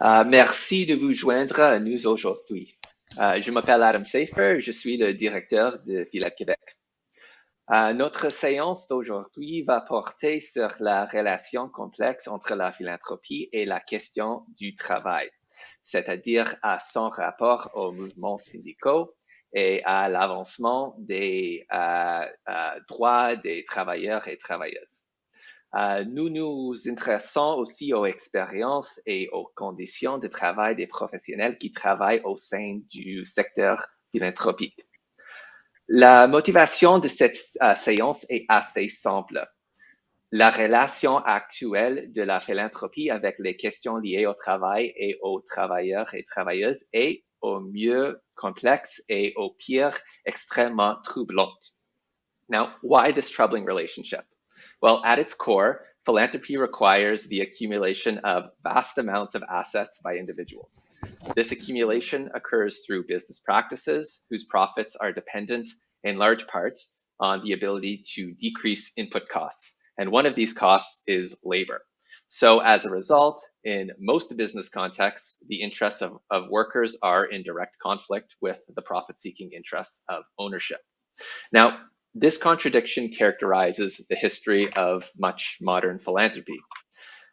Merci de vous joindre à nous aujourd'hui. Je m'appelle Adam Safer, je suis le directeur de Philanthropie Québec. Notre séance d'aujourd'hui va porter sur la relation complexe entre la philanthropie et la question du travail, c'est-à-dire à son rapport aux mouvements syndicaux et à l'avancement des droits des travailleurs et travailleuses. Nous nous intéressons aussi aux expériences et aux conditions de travail des professionnels qui travaillent au sein du secteur philanthropique. La motivation de cette séance est assez simple. La relation actuelle de la philanthropie avec les questions liées au travail et aux travailleurs et travailleuses est au mieux complexe et au pire extrêmement troublante. Now, why this troubling relationship? Well, at its core, philanthropy requires the accumulation of vast amounts of assets by individuals. This accumulation occurs through business practices whose profits are dependent in large part on the ability to decrease input costs. And one of these costs is labor. So as a result, in most business contexts, the interests of workers are in direct conflict with the profit-seeking interests of ownership. Now, this contradiction characterizes the history of much modern philanthropy.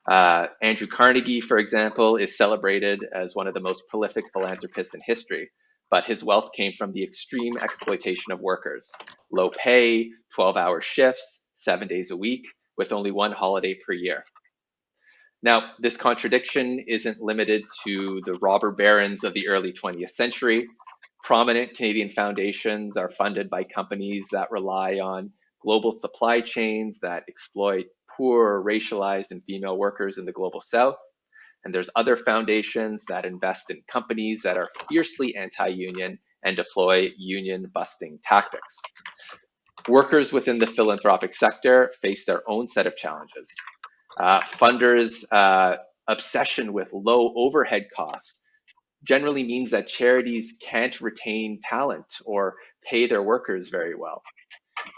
Andrew Carnegie, for example, is celebrated as one of the most prolific philanthropists in history, but his wealth came from the extreme exploitation of workers. Low pay, 12-hour shifts, 7 days a week, with only one holiday per year. Now, this contradiction isn't limited to the robber barons of the early 20th century. Prominent Canadian foundations are funded by companies that rely on global supply chains that exploit poor, racialized, and female workers in the global south. And there's other foundations that invest in companies that are fiercely anti-union and deploy union-busting tactics. Workers within the philanthropic sector face their own set of challenges. Funders' obsession with low overhead costs generally means that charities can't retain talent or pay their workers very well.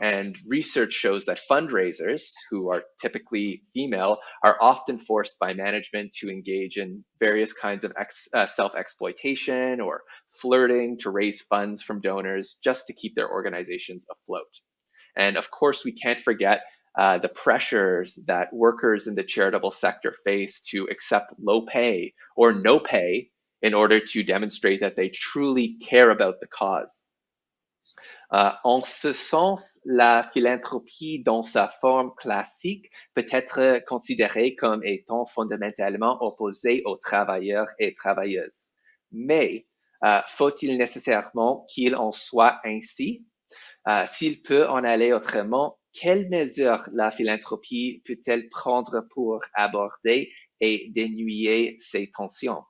And research shows that fundraisers, who are typically female, are often forced by management to engage in various kinds of self-exploitation or flirting to raise funds from donors just to keep their organizations afloat. And of course, we can't forget the pressures that workers in the charitable sector face to accept low pay or no pay in order to demonstrate that they truly care about the cause. En ce sens, la philanthropie dans sa forme classique peut être considérée comme étant fondamentalement opposée aux travailleurs et travailleuses. Mais faut-il nécessairement qu'il en soit ainsi? S'il peut en aller autrement, quelles mesures la philanthropie peut-elle prendre pour aborder et dénouer ces tensions?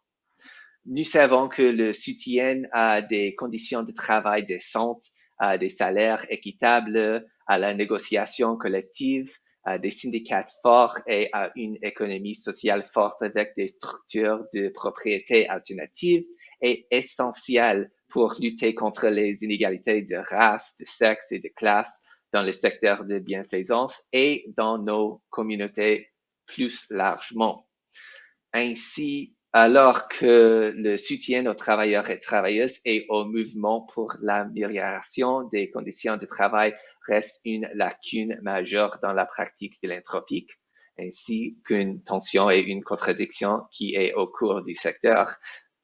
Nous savons que le soutien à des conditions de travail décentes, à des salaires équitables, à la négociation collective, à des syndicats forts et à une économie sociale forte avec des structures de propriété alternatives est essentiel pour lutter contre les inégalités de race, de sexe et de classe dans les secteurs de bienfaisance et dans nos communautés plus largement. Ainsi, alors que le soutien aux travailleurs et travailleuses et au mouvement pour l'amélioration des conditions de travail reste une lacune majeure dans la pratique philanthropique, ainsi qu'une tension et une contradiction qui est au cours du secteur.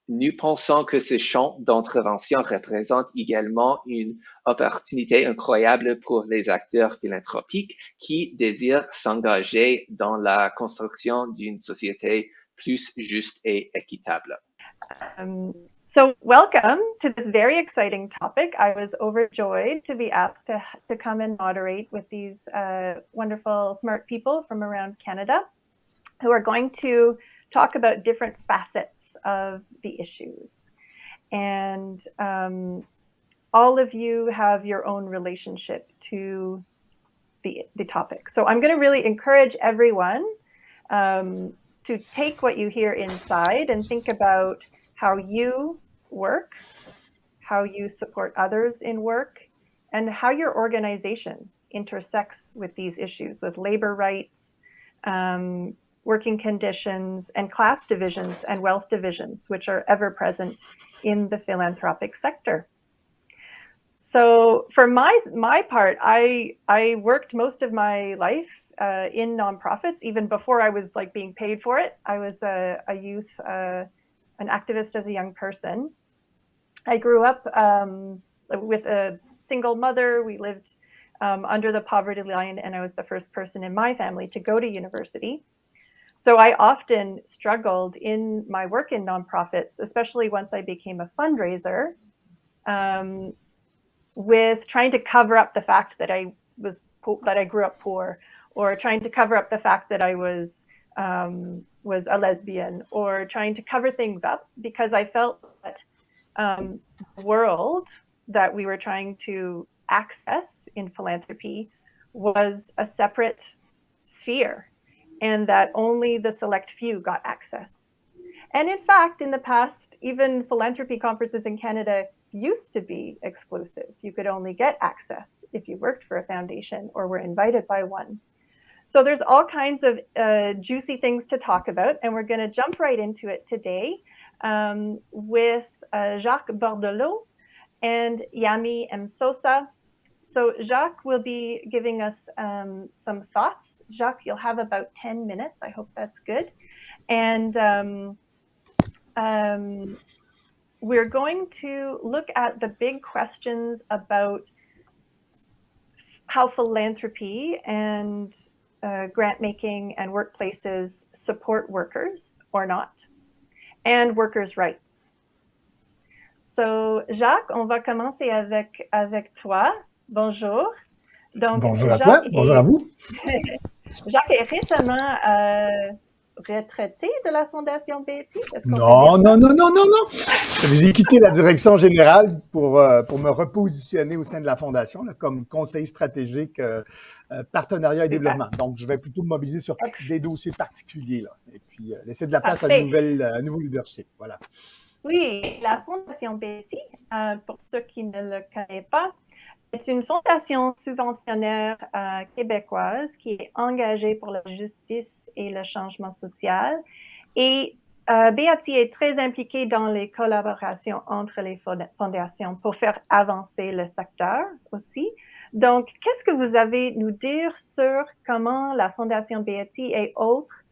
Nous pensons que ce champ d'intervention représente également une opportunité incroyable pour les acteurs philanthropiques qui désirent s'engager dans la construction d'une société plus juste et équitable. So welcome to this very exciting topic. I was overjoyed to be asked to come and moderate with these wonderful, smart people from around Canada who are going to talk about different facets of the issues. And all of you have your own relationship to the topic. So I'm going to really encourage everyone to take what you hear inside and think about how you work, how you support others in work, and how your organization intersects with these issues, with labor rights, working conditions, and class divisions and wealth divisions, which are ever present in the philanthropic sector. So for my part, I worked most of my life in nonprofits, even before I was like being paid for it. I was a youth, an activist as a young person. I grew up with a single mother. We lived under the poverty line, and I was the first person in my family to go to university. So I often struggled in my work in nonprofits, especially once I became a fundraiser, with trying to cover up the fact that I grew up poor, or trying to cover up the fact that I was a lesbian, or trying to cover things up, because I felt that the world that we were trying to access in philanthropy was a separate sphere, and that only the select few got access. And in fact, in the past, even philanthropy conferences in Canada used to be exclusive. You could only get access if you worked for a foundation or were invited by one. So there's all kinds of juicy things to talk about, and we're going to jump right into it today with Jacques Bordelot and Yami Msosa. So Jacques will be giving us some thoughts. Jacques, you'll have about 10 minutes. I hope that's good. And we're going to look at the big questions about how philanthropy and grant making and workplaces support workers or not, and workers' rights. So Jacques, on va commencer avec toi. Bonjour. Donc, bonjour à toi, bonjour à vous. Jacques est récemment retraité de la Fondation Betty. Non. J'ai quitté la direction générale pour me repositionner au sein de la Fondation là, comme conseiller stratégique, partenariat et développement. Donc, je vais plutôt me mobiliser sur des dossiers particuliers là, et puis laisser de la place à de nouveaux leadership. Voilà. Oui, la Fondation Betty, pour ceux qui ne le connaissent pas, est une fondation subventionnaire québécoise qui est engagée pour la justice et le changement social. Et BAT est très impliquée dans les collaborations entre les fondations pour faire avancer le secteur aussi. Donc, qu'est-ce que vous avez à nous dire sur comment la Fondation BAT et autres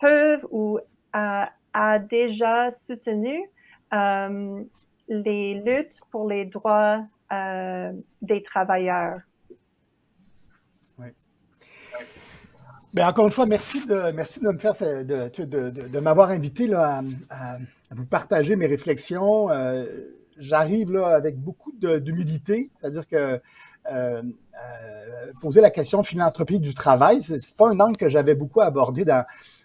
peuvent ou a déjà soutenu les luttes pour les droits des travailleurs? Oui. Bien, encore une fois, merci de me faire de m'avoir invité là, à vous partager mes réflexions. J'arrive là avec beaucoup d'humilité, c'est-à-dire que poser la question philanthropique du travail, c'est pas un angle que j'avais beaucoup abordé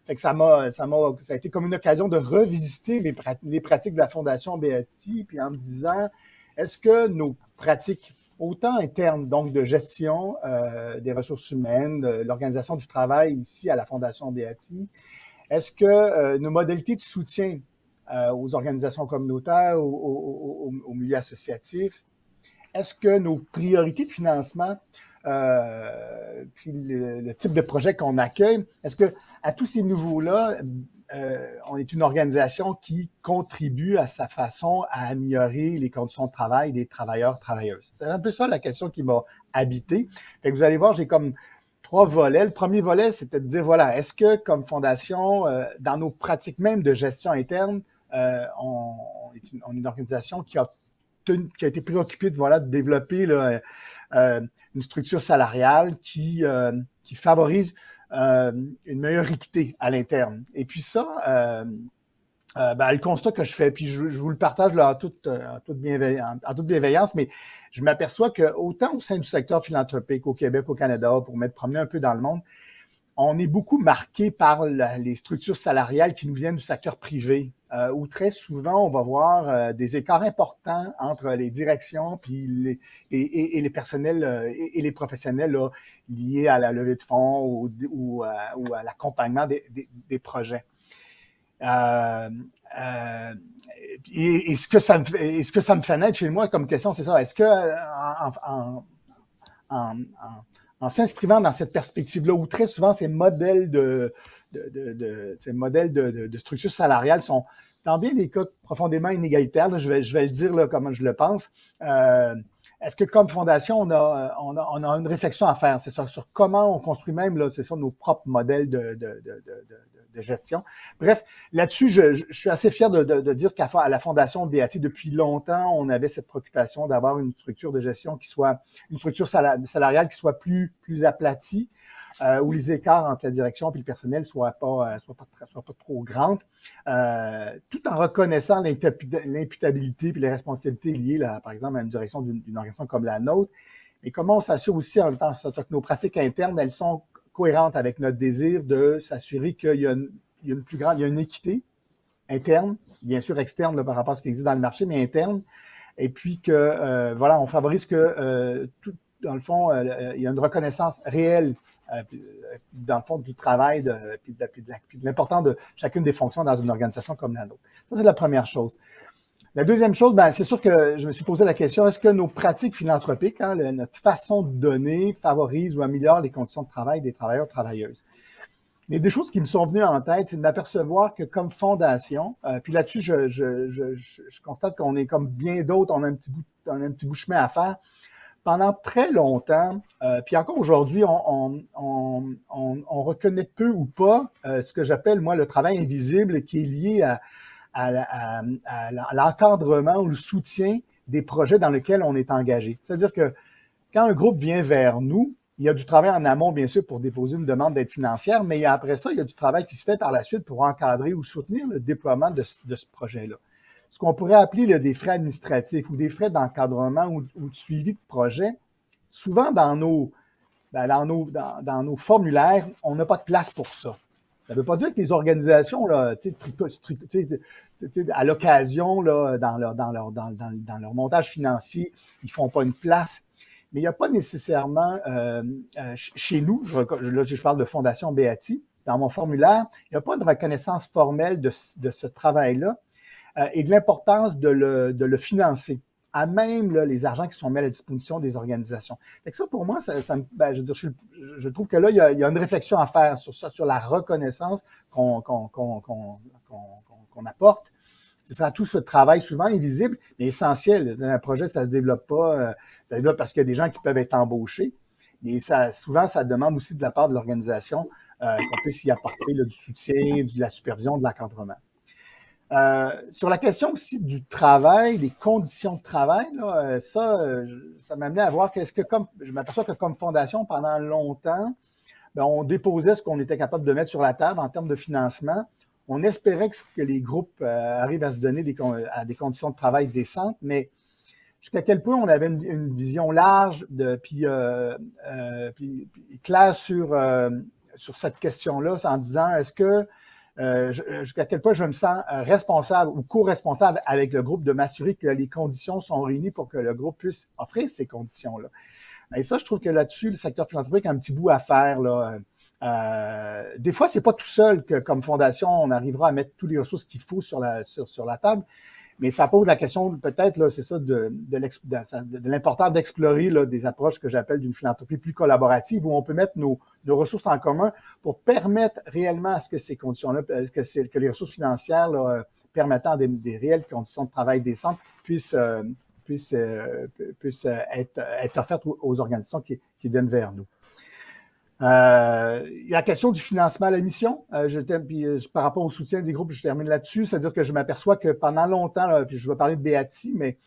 fait que ça a été comme une occasion de revisiter les pratiques de la Fondation Beati, puis en me disant, est-ce que nos pratiques, autant internes, donc de gestion des ressources humaines, de l'organisation du travail ici à la Fondation Beati, est-ce que nos modalités de soutien aux organisations communautaires, au milieu associatif, est-ce que nos priorités de financement, puis le type de projet qu'on accueille, est-ce que à tous ces niveaux-là, on est une organisation qui contribue à sa façon à améliorer les conditions de travail des travailleurs, travailleuses? C'est un peu ça la question qui m'a habité. Fait que vous allez voir, j'ai comme 3 volets. Le premier volet, c'était de dire, voilà, est-ce que comme fondation, dans nos pratiques même de gestion interne, on est une organisation qui a été préoccupée de développer là, une structure salariale qui favorise une meilleure équité à l'interne. Et puis ça, le constat que je fais, puis je vous le partage là, en toute bienveillance, mais je m'aperçois que autant au sein du secteur philanthropique au Québec, au Canada, pour m'être promené un peu dans le monde, on est beaucoup marqué par les structures salariales qui nous viennent du secteur privé, où très souvent, on va voir des écarts importants entre les directions puis les personnels et les professionnels là, liés à la levée de fonds ou à l'accompagnement des projets. Et ce que ça me fait naître chez moi comme question, c'est ça. Est-ce que en s'inscrivant dans cette perspective-là, où très souvent ces modèles de ces modèles de structure salariale sont, dans bien des cas, profondément inégalitaires. Là, je vais le dire là, comment je le pense. Est-ce que comme fondation, on a une réflexion à faire, c'est sur comment on construit même, là, c'est ça, nos propres modèles de gestion. Bref, là-dessus, je suis assez fier de dire qu'à la Fondation Beati, depuis longtemps, on avait cette préoccupation d'avoir une structure de gestion qui soit, une structure salariale qui soit plus aplatie, où les écarts entre la direction et le personnel soient pas trop grands, tout en reconnaissant l'imputabilité et les responsabilités liées, là, par exemple, à une direction d'une organisation comme la nôtre. Et comment on s'assure aussi en même temps que nos pratiques internes, elles sont cohérentes avec notre désir de s'assurer qu'il y a une équité interne, bien sûr externe là, par rapport à ce qui existe dans le marché, mais interne, et puis que voilà, on favorise que dans le fond, il y a une reconnaissance réelle dans le fond du travail puis de l'importance de chacune des fonctions dans une organisation comme la nôtre. Ça, c'est la première chose. La deuxième chose, c'est sûr que je me suis posé la question, est-ce que nos pratiques philanthropiques, notre façon de donner, favorise ou améliore les conditions de travail des travailleurs et travailleuses? Mais des choses qui me sont venues en tête, c'est de m'apercevoir que comme fondation, puis là-dessus, je constate qu'on est comme bien d'autres, on a un petit bout de chemin à faire. Pendant très longtemps, puis encore aujourd'hui, on reconnaît peu ou pas ce que j'appelle, moi, le travail invisible qui est lié à l'encadrement ou le soutien des projets dans lesquels on est engagé. C'est-à-dire que quand un groupe vient vers nous, il y a du travail en amont, bien sûr, pour déposer une demande d'aide financière, mais après ça, il y a du travail qui se fait par la suite pour encadrer ou soutenir le déploiement de ce projet-là. Ce qu'on pourrait appeler là, des frais administratifs ou des frais d'encadrement ou de suivi de projet, souvent dans nos formulaires, on n'a pas de place pour ça. Ça ne veut pas dire que les organisations, là, à l'occasion, là, dans leur montage financier, ils ne font pas une place. Mais il n'y a pas nécessairement, chez nous, là, je parle de Fondation Beati, dans mon formulaire, il n'y a pas de reconnaissance formelle de ce travail-là et de l'importance de le financer, à même là, les argents qui sont mis à la disposition des organisations. Fait que ça, pour moi, je trouve que là, il y a une réflexion à faire sur ça, sur la reconnaissance qu'on apporte. C'est ça, tout ce travail souvent invisible, mais essentiel. Un projet, ça se développe pas, ça se développe parce qu'il y a des gens qui peuvent être embauchés, mais souvent, ça demande aussi de la part de l'organisation qu'on puisse y apporter là, du soutien, de la supervision, de l'encadrement. Sur la question aussi du travail, des conditions de travail, là, ça m'a amené à voir je m'aperçois que comme fondation, pendant longtemps, on déposait ce qu'on était capable de mettre sur la table en termes de financement. On espérait que les groupes arrivent à se donner à des conditions de travail décentes, mais jusqu'à quel point on avait une vision large puis claire sur cette question-là, en disant est-ce que jusqu'à quel point je me sens responsable ou co-responsable avec le groupe de m'assurer que les conditions sont réunies pour que le groupe puisse offrir ces conditions-là. Et ça, je trouve que là-dessus, le secteur philanthropique a un petit bout à faire, là. Des fois, c'est pas tout seul que, comme fondation, on arrivera à mettre toutes les ressources qu'il faut sur la table, mais ça pose la question, peut-être, là, c'est ça, de l'importance d'explorer là, des approches que j'appelle d'une philanthropie plus collaborative, où on peut mettre nos ressources en commun pour permettre réellement à ce que ces conditions-là, que les ressources financières là, permettant des réelles conditions de travail décentes puissent être offertes aux organisations qui viennent vers nous. La question du financement à la mission, par rapport au soutien des groupes, je termine là-dessus, c'est-à-dire que je m'aperçois que pendant longtemps, là, puis je vais parler de Beati, mais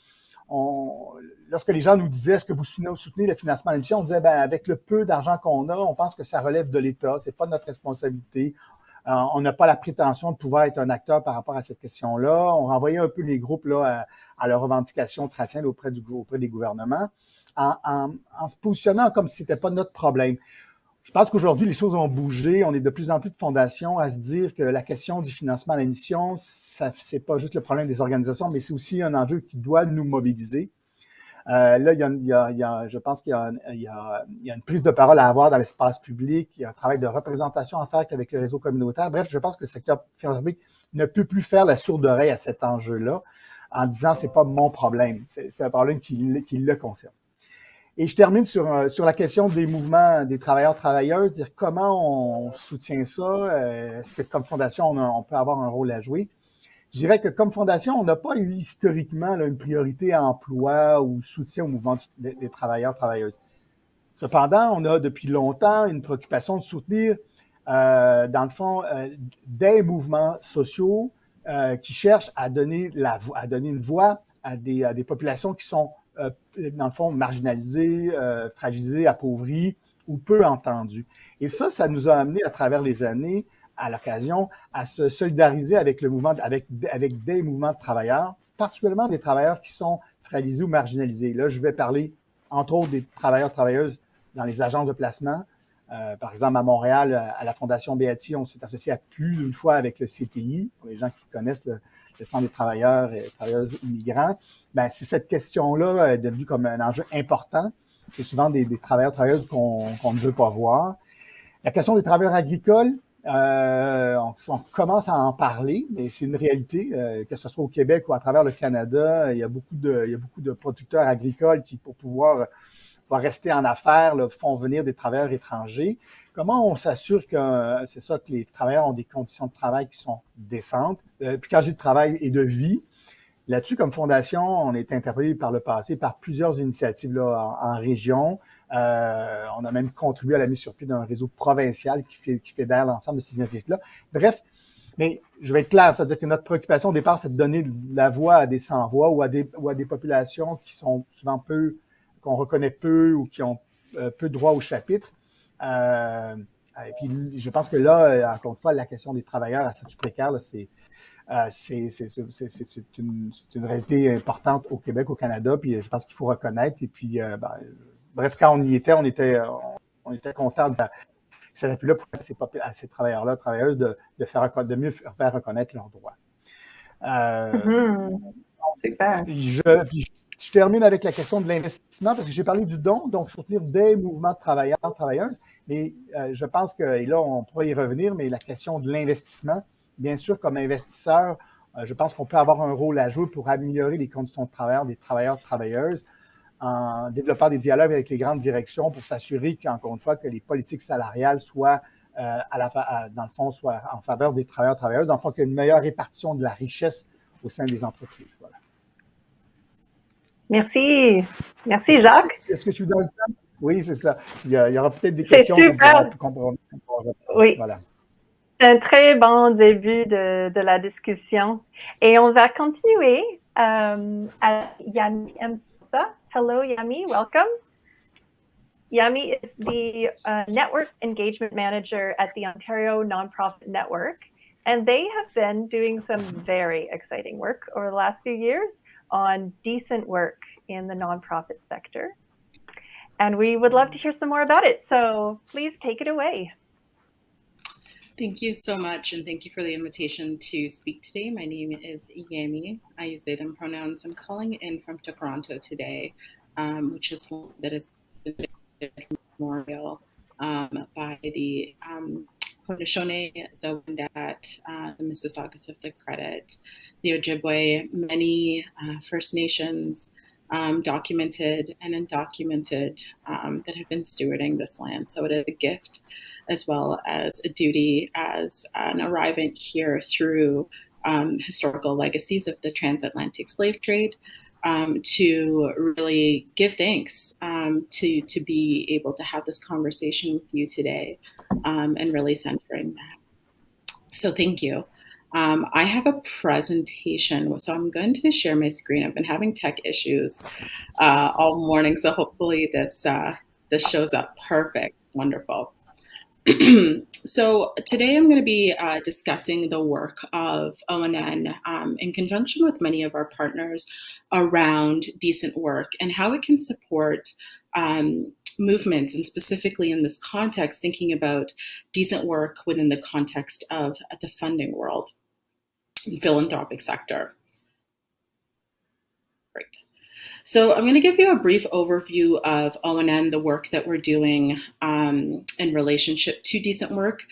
lorsque les gens nous disaient est-ce que vous soutenez le financement à la mission, on disait avec le peu d'argent qu'on a, on pense que ça relève de l'État, c'est pas notre responsabilité. On n'a pas la prétention de pouvoir être un acteur par rapport à cette question-là. On renvoyait un peu les groupes là, à leurs revendications traditionnelles auprès des gouvernements, en se positionnant comme si c'était pas notre problème. Je pense qu'aujourd'hui, les choses ont bougé. On est de plus en plus de fondations à se dire que la question du financement à la mission, c'est pas juste le problème des organisations, mais c'est aussi un enjeu qui doit nous mobiliser. Là, je pense qu'il y a une prise de parole à avoir dans l'espace public. Il y a un travail de représentation à faire avec le réseau communautaire. Bref, je pense que le secteur philanthropique ne peut plus faire la sourde oreille à cet enjeu-là en disant c'est pas mon problème. C'est un problème qui le concerne. Et je termine sur la question des mouvements des travailleurs-travailleuses, dire comment on soutient ça. Est-ce que comme fondation, on peut avoir un rôle à jouer? Je dirais que comme fondation, on n'a pas eu historiquement là, une priorité à emploi ou soutien au mouvement des travailleurs-travailleuses. Cependant, on a depuis longtemps une préoccupation de soutenir, dans le fond, des mouvements sociaux qui cherchent à donner une voix à des populations qui sont, dans le fond, marginalisées, fragilisées, appauvries ou peu entendues. Et ça nous a amené à travers les années, à l'occasion, à se solidariser avec le mouvement, avec des mouvements de travailleurs, particulièrement des travailleurs qui sont fragilisés ou marginalisés. Là, je vais parler, entre autres, des travailleurs-travailleuses dans les agences de placement. Par exemple, à Montréal, à la Fondation Béati, on s'est associé à plus d'une fois avec le CTI, pour les gens qui connaissent le Centre des travailleurs et travailleuses immigrants. Ben, c'est cette question-là est devenue comme un enjeu important. C'est souvent des travailleurs travailleuses qu'on ne veut pas voir. La question des travailleurs agricoles, on commence à en parler, mais c'est une réalité, que ce soit au Québec ou à travers le Canada. Il y a beaucoup de producteurs agricoles qui, pour pouvoir rester en affaires, là, font venir des travailleurs étrangers. Comment on s'assure que c'est ça, que les travailleurs ont des conditions de travail qui sont décentes? Puis quand j'ai de travail et de vie, là-dessus, comme fondation, on est interpellé par le passé par plusieurs initiatives là, en région. On a même contribué à la mise sur pied d'un réseau provincial qui fédère l'ensemble de ces initiatives-là. Bref, mais je vais être clair, c'est-à-dire que notre préoccupation au départ, c'est de donner la voix à des sans-voix ou à des populations qui sont souvent qu'on reconnaît peu ou qui ont peu de droit au chapitre. Et puis, je pense que là, encore une fois, la question des travailleurs à statut précaire, là, c'est une réalité importante au Québec, au Canada, puis je pense qu'il faut reconnaître. Et puis, bref, quand on y était, on était content que ça n'est plus là pour à ces travailleurs-là, travailleuses, de mieux faire reconnaître leurs droits. Super. Je termine avec la question de l'investissement, parce que j'ai parlé du don, donc soutenir des mouvements de travailleurs, travailleuses, mais je pense que, et là, on pourrait y revenir, mais la question de l'investissement, bien sûr, comme investisseur, je pense qu'on peut avoir un rôle à jouer pour améliorer les conditions de travail des travailleurs, travailleuses, en développant des dialogues avec les grandes directions pour s'assurer qu'encore une fois, que les politiques salariales soient, dans le fond, soient en faveur des travailleurs, travailleuses, dans le fond, qu'il y ait une meilleure répartition de la richesse au sein des entreprises. Voilà. Merci. Merci, Jacques. Est-ce que je suis dans le temps? Oui, c'est ça. Il y aura peut-être des C'est questions super. qu'on pourra répondre. Oui. Voilà. C'est un très bon début de la discussion. Et on va continuer à Yami Msa. Hello, Yami. Welcome. Yami is the Network Engagement Manager at the Ontario Nonprofit Network. And they have been doing some very exciting work over the last few years on decent work in the nonprofit sector. And we would love to hear some more about it. So please take it away. Thank you so much, and thank you for the invitation to speak today. My name is Yami. I use they, them pronouns. I'm calling in from Toronto today, which is one that is memorial by the Haudenosaunee, the Wendat, the Mississaugas of the Credit, the Ojibwe, many First Nations, documented and undocumented, that have been stewarding this land. So it is a gift as well as a duty as an arrivant here through historical legacies of the transatlantic slave trade, to really give thanks, to be able to have this conversation with you today, and really centering that. So thank you. I have a presentation, so I'm going to share my screen. I've been having tech issues all morning, so hopefully this shows up perfect. Wonderful. So today I'm going to be discussing the work of ONN in conjunction with many of our partners around decent work and how it can support movements, and specifically in this context, thinking about decent work within the context of the funding world, the philanthropic sector. Great. So I'm going to give you a brief overview of O&N, the work that we're doing in relationship to decent work.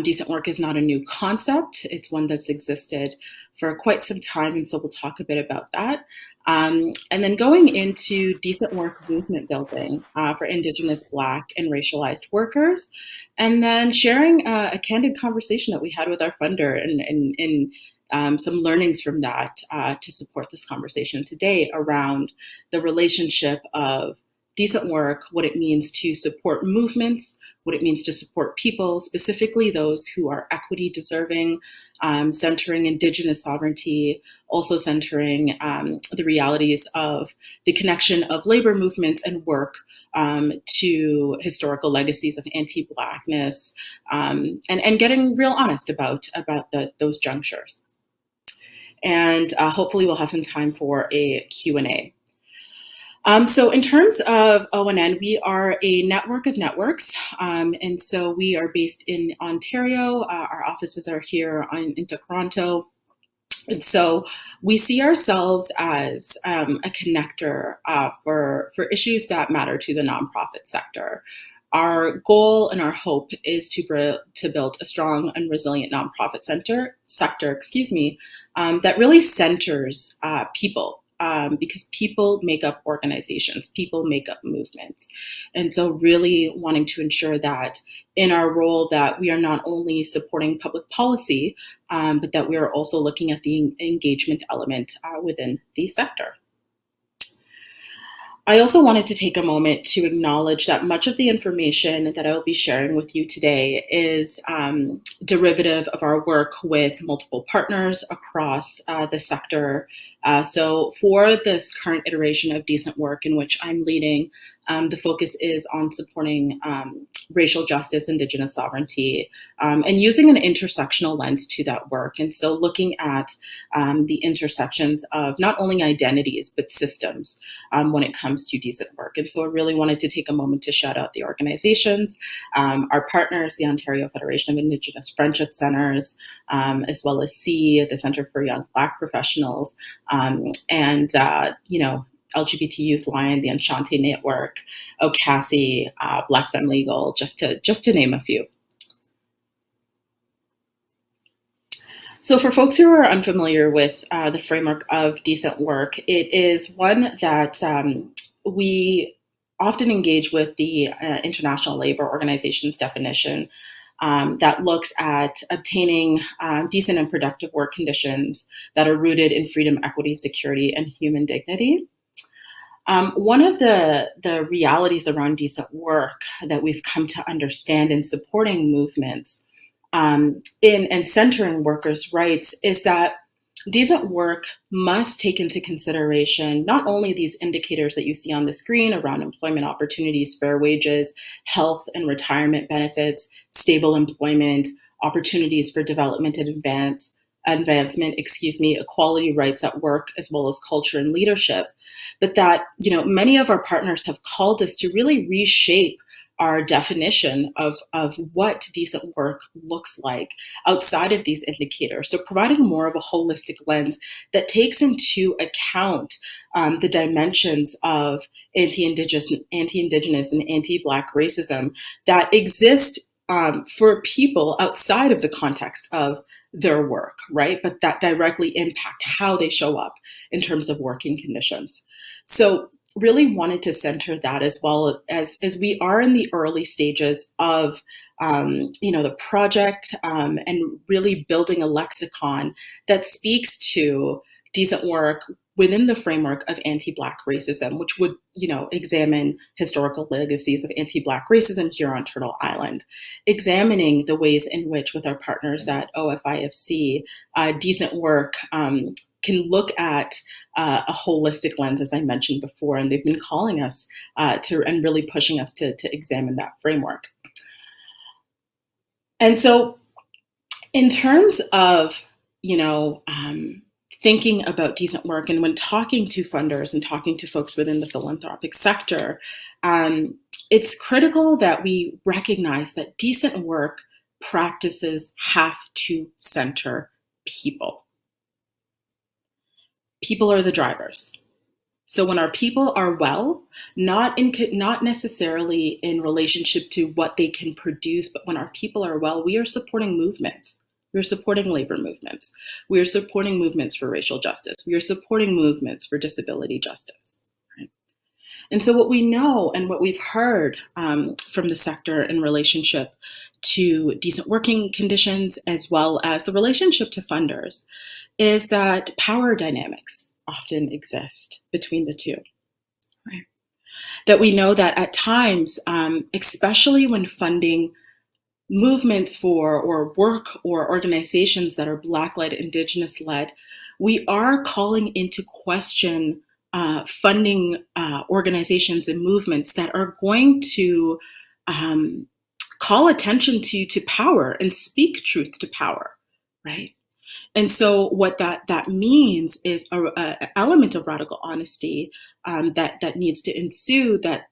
Decent work is not a new concept. It's one that's existed for quite some time, and so we'll talk a bit about that. And then going into decent work movement building for Indigenous, Black, and racialized workers, and then sharing a candid conversation that we had with our funder and some learnings from that to support this conversation today around the relationship of decent work, what it means to support movements, what it means to support people, specifically those who are equity deserving, centering Indigenous sovereignty, also centering the realities of the connection of labor movements and work to historical legacies of anti-Blackness, and getting real honest about those junctures. And hopefully we'll have some time for a Q&A. So in terms of O&N, we are a network of networks. And so we are based in Ontario. Our offices are here in Toronto. And so we see ourselves as a connector for issues that matter to the nonprofit sector. Our goal and our hope is to build a strong and resilient nonprofit sector, that really centers people, because people make up organizations, people make up movements. And so really wanting to ensure that in our role that we are not only supporting public policy, but that we are also looking at the engagement element within the sector. I also wanted to take a moment to acknowledge that much of the information that I will be sharing with you today is derivative of our work with multiple partners across the sector. So for this current iteration of decent work in which I'm leading, the focus is on supporting racial justice, Indigenous sovereignty, and using an intersectional lens to that work. And so looking at the intersections of not only identities, but systems when it comes to decent work. And so I really wanted to take a moment to shout out the organizations, our partners, the Ontario Federation of Indigenous Friendship Centers, as well as the Centre for Young Black Professionals, and LGBT Youth Line, the Enchante Network, OCASI, Black Femme Legal, just to name a few. So for folks who are unfamiliar with the framework of decent work, it is one that we often engage with the International Labour Organization's definition that looks at obtaining decent and productive work conditions that are rooted in freedom, equity, security, and human dignity. One of the realities around decent work that we've come to understand in supporting movements and centering workers' rights is that decent work must take into consideration not only these indicators that you see on the screen around employment opportunities, fair wages, health and retirement benefits, stable employment, opportunities for development and advancement, equality rights at work, as well as culture and leadership, but that many of our partners have called us to really reshape our definition of what decent work looks like outside of these indicators. So providing more of a holistic lens that takes into account the dimensions of anti-Indigenous and anti-Black racism that exist for people outside of the context of their work, right? But that directly impact how they show up in terms of working conditions. So really wanted to center that as well as we are in the early stages of the project and really building a lexicon that speaks to decent work within the framework of anti-Black racism, which would examine historical legacies of anti-Black racism here on Turtle Island, examining the ways in which with our partners at OFIFC, decent work can look at a holistic lens, as I mentioned before, and they've been calling us and really pushing us to examine that framework. And so in terms of, thinking about decent work, and when talking to funders and talking to folks within the philanthropic sector, it's critical that we recognize that decent work practices have to center people. People are the drivers. So when our people are well, not necessarily in relationship to what they can produce, but when our people are well, we are supporting movements. We are supporting labor movements. We are supporting movements for racial justice. We are supporting movements for disability justice. Right? And so what we know and what we've heard from the sector in relationship to decent working conditions, as well as the relationship to funders, is that power dynamics often exist between the two. Right? That we know that at times, especially when funding movements for or work or organizations that are Black-led, Indigenous-led, we are calling into question funding organizations and movements that are going to call attention to power and speak truth to power, right? And so what that means is an element of radical honesty that needs to ensue, that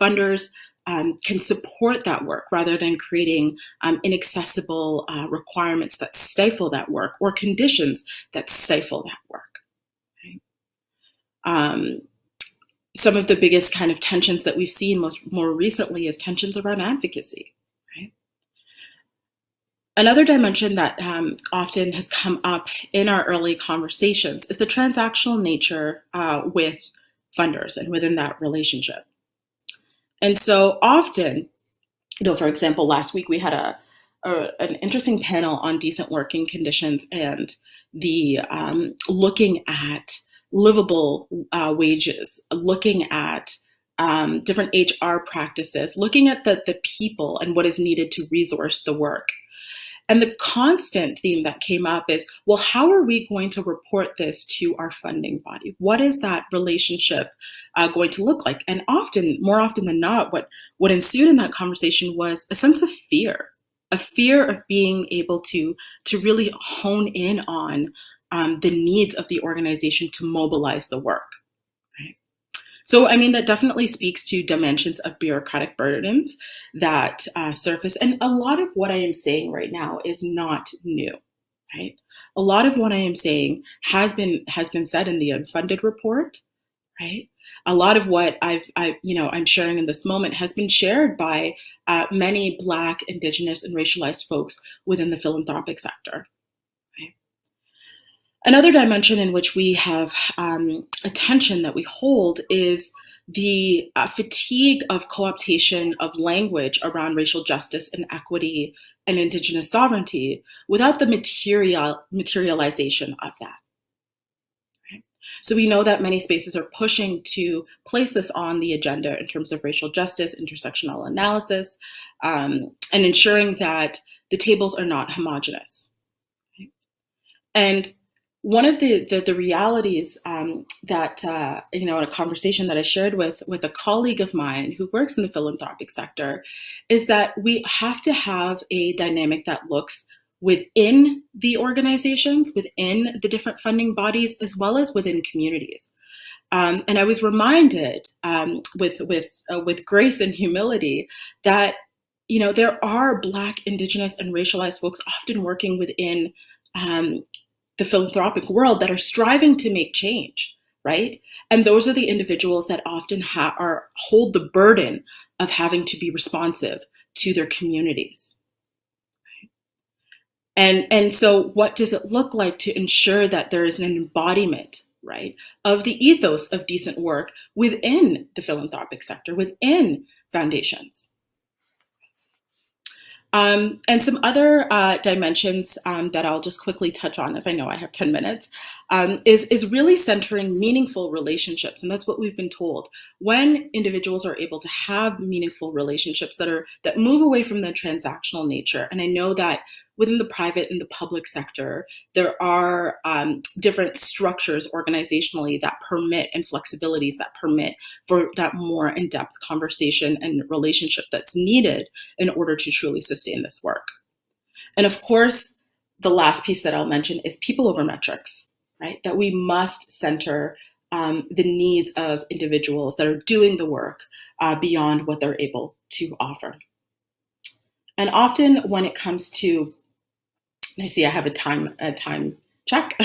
funders can support that work rather than creating inaccessible requirements that stifle that work or conditions that stifle that work. Right? Some of the biggest kind of tensions that we've seen more recently is tensions around advocacy. Right? Another dimension that often has come up in our early conversations is the transactional nature with funders and within that relationship. And so often, for example, last week we had an interesting panel on decent working conditions and the looking at livable wages, looking at different HR practices, looking at the people and what is needed to resource the work. And the constant theme that came up is, well, how are we going to report this to our funding body? What is that relationship going to look like? And more often than not, what ensued in that conversation was a sense of fear, a fear of being able to really hone in on the needs of the organization to mobilize the work. Right? So, I mean, that definitely speaks to dimensions of bureaucratic burdens that surface. And a lot of what I am saying right now is not new, right? A lot of what I am saying has been said in the unfunded report, right? A lot of what I'm sharing in this moment has been shared by many Black, Indigenous, and racialized folks within the philanthropic sector. Another dimension in which we have a tension that we hold is the fatigue of co-optation of language around racial justice and equity and Indigenous sovereignty without the materialization of that. Right? So we know that many spaces are pushing to place this on the agenda in terms of racial justice, intersectional analysis, and ensuring that the tables are not homogenous. Right? And one of the realities that, in a conversation that I shared with a colleague of mine who works in the philanthropic sector is that we have to have a dynamic that looks within the organizations, within the different funding bodies, as well as within communities. And I was reminded with grace and humility that, there are Black, Indigenous, and racialized folks often working within the philanthropic world that are striving to make change, right? And those are the individuals that often hold the burden of having to be responsive to their communities. Right? And so what does it look like to ensure that there is an embodiment, right, of the ethos of decent work within the philanthropic sector, within foundations? And some other dimensions that I'll just quickly touch on, as I know I have 10 minutes, is really centering meaningful relationships. And that's what we've been told. When individuals are able to have meaningful relationships that move away from the transactional nature, and I know that within the private and the public sector, there are different structures organizationally that permit and flexibilities that permit for that more in-depth conversation and relationship that's needed in order to truly sustain this work. And of course, the last piece that I'll mention is people over metrics, right? That we must center the needs of individuals that are doing the work beyond what they're able to offer. And often when it comes to, I see I have a time Check.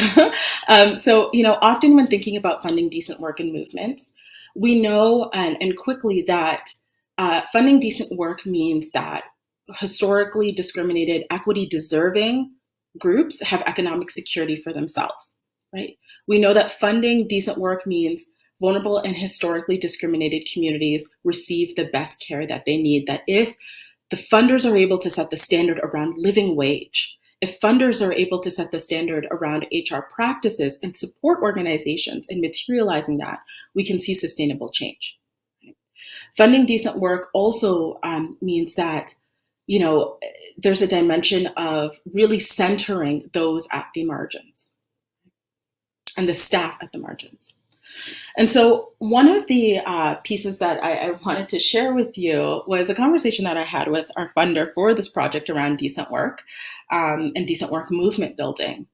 So, often when thinking about funding decent work and movements, we know and quickly that funding decent work means that historically discriminated, equity deserving groups have economic security for themselves, right? We know that funding decent work means vulnerable and historically discriminated communities receive the best care that they need. That if the funders are able to set the standard around living wage, if funders are able to set the standard around HR practices and support organizations in materializing that, we can see sustainable change. Funding decent work also means that, there's a dimension of really centering those at the margins and the staff at the margins. And so one of the pieces that I wanted to share with you was a conversation that I had with our funder for this project around decent work and decent work movement building.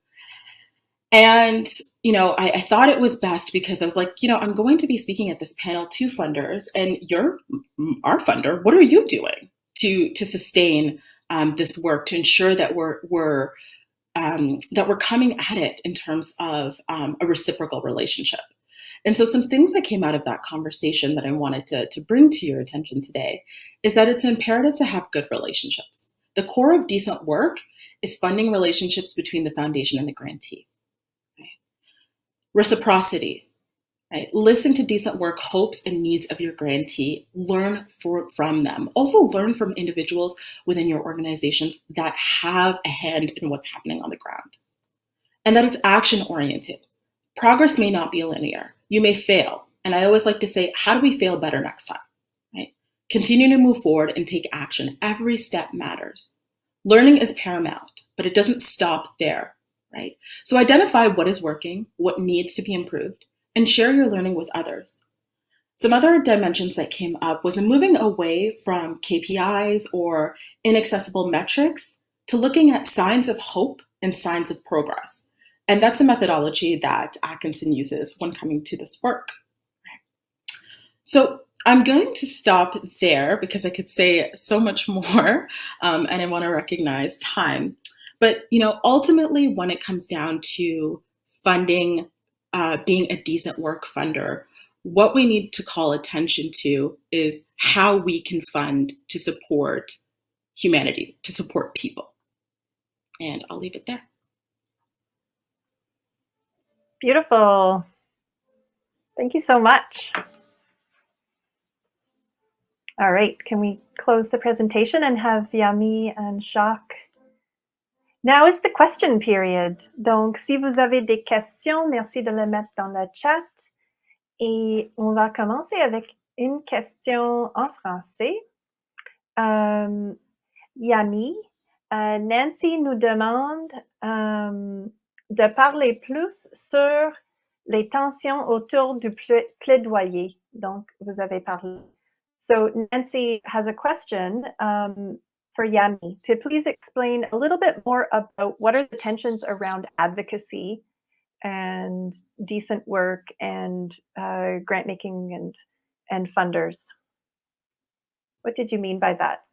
And, I thought it was best because I was like, I'm going to be speaking at this panel to funders, and you're our funder. What are you doing to sustain this work, to ensure that we're coming at it in terms of a reciprocal relationship? And so some things that came out of that conversation that I wanted to bring to your attention today is that it's imperative to have good relationships. The core of decent work is funding relationships between the foundation and the grantee. Right? Reciprocity. Right? Listen to decent work hopes and needs of your grantee. Learn from them. Also learn from individuals within your organizations that have a hand in what's happening on the ground. And that it's action-oriented. Progress may not be linear. You may fail. And I always like to say, how do we fail better next time? Right? Continue to move forward and take action. Every step matters. Learning is paramount, but it doesn't stop there, right? So identify what is working, what needs to be improved, and share your learning with others. Some other dimensions that came up was moving away from KPIs or inaccessible metrics to looking at signs of hope and signs of progress. And that's a methodology that Atkinson uses when coming to this work. So I'm going to stop there because I could say so much more, and I want to recognize time. But ultimately, when it comes down to funding, being a decent work funder, what we need to call attention to is how we can fund to support humanity, to support people. And I'll leave it there. Beautiful. Thank you so much. All right, can we close the presentation and have Yami and Jacques? Now is the question period. Donc, si vous avez des questions, merci de les mettre dans le chat. Et on va commencer avec une question en français. Yami, Nancy nous demande de parler plus sur les tensions autour du plaidoyer. Donc, vous avez parlé. So Nancy has a question for Yami to please explain a little bit more about what are the tensions around advocacy and decent work and grant making and funders. What did you mean by that?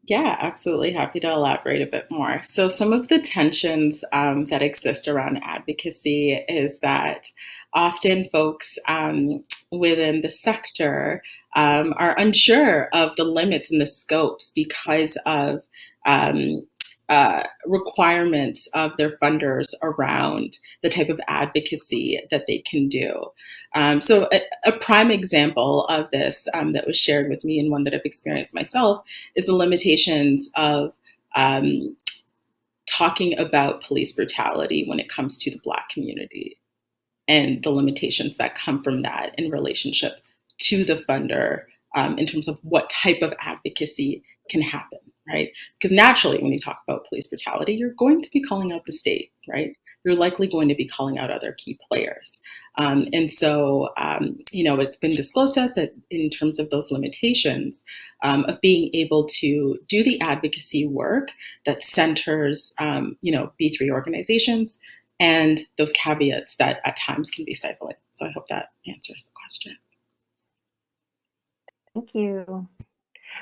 Yeah, absolutely. Happy to elaborate a bit more. So some of the tensions that exist around advocacy is that often folks within the sector are unsure of the limits and the scopes because of requirements of their funders around the type of advocacy that they can do. So a prime example of this that was shared with me and one that I've experienced myself is the limitations of talking about police brutality when it comes to the Black community and the limitations that come from that in relationship to the funder in terms of what type of advocacy can happen, right? Because naturally, when you talk about police brutality, you're going to be calling out the state, right? You're likely going to be calling out other key players. And so, it's been disclosed to us that in terms of those limitations of being able to do the advocacy work that centers, B3 organizations and those caveats that at times can be stifling. So I hope that answers the question. Thank you.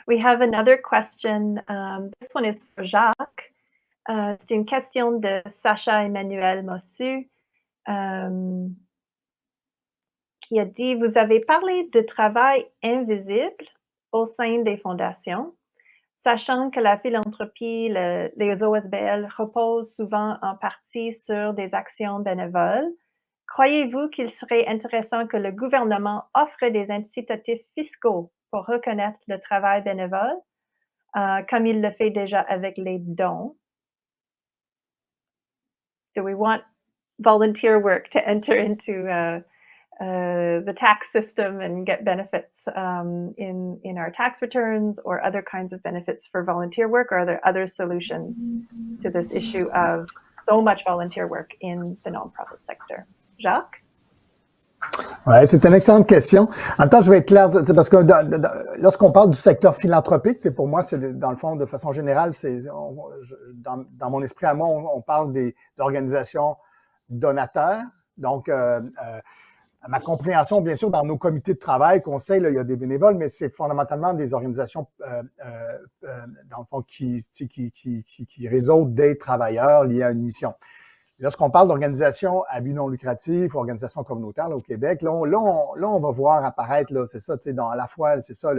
We have another question. This one is for Jacques. C'est une question de Sacha Emmanuel Mossu qui a dit « Vous avez parlé de travail invisible au sein des fondations, sachant que la philanthropie, les OSBL reposent souvent en partie sur des actions bénévoles. Croyez-vous qu'il serait intéressant que le gouvernement offre des incitatifs fiscaux pour reconnaître le travail bénévole, comme il le fait déjà avec les dons? Do we want volunteer work to enter into the tax system and get benefits in our tax returns or other kinds of benefits for volunteer work? Or are there other solutions to this issue of so much volunteer work in the nonprofit sector? Jacques? Oui, c'est une excellente question. En même temps, je vais être clair, parce que lorsqu'on parle du secteur philanthropique, pour moi, c'est dans le fond, de façon générale, dans mon esprit à moi, on parle des organisations donateurs. Donc, à ma compréhension, bien sûr, dans nos comités de travail, conseils, là, il y a des bénévoles, mais c'est fondamentalement des organisations, dans le fond, qui réseautent des travailleurs liés à une mission. Lorsqu'on parle d'organisations à but non lucratif ou organisations communautaires là, au Québec, là, on va voir apparaître, là, c'est ça, tu sais, à la fois, c'est ça,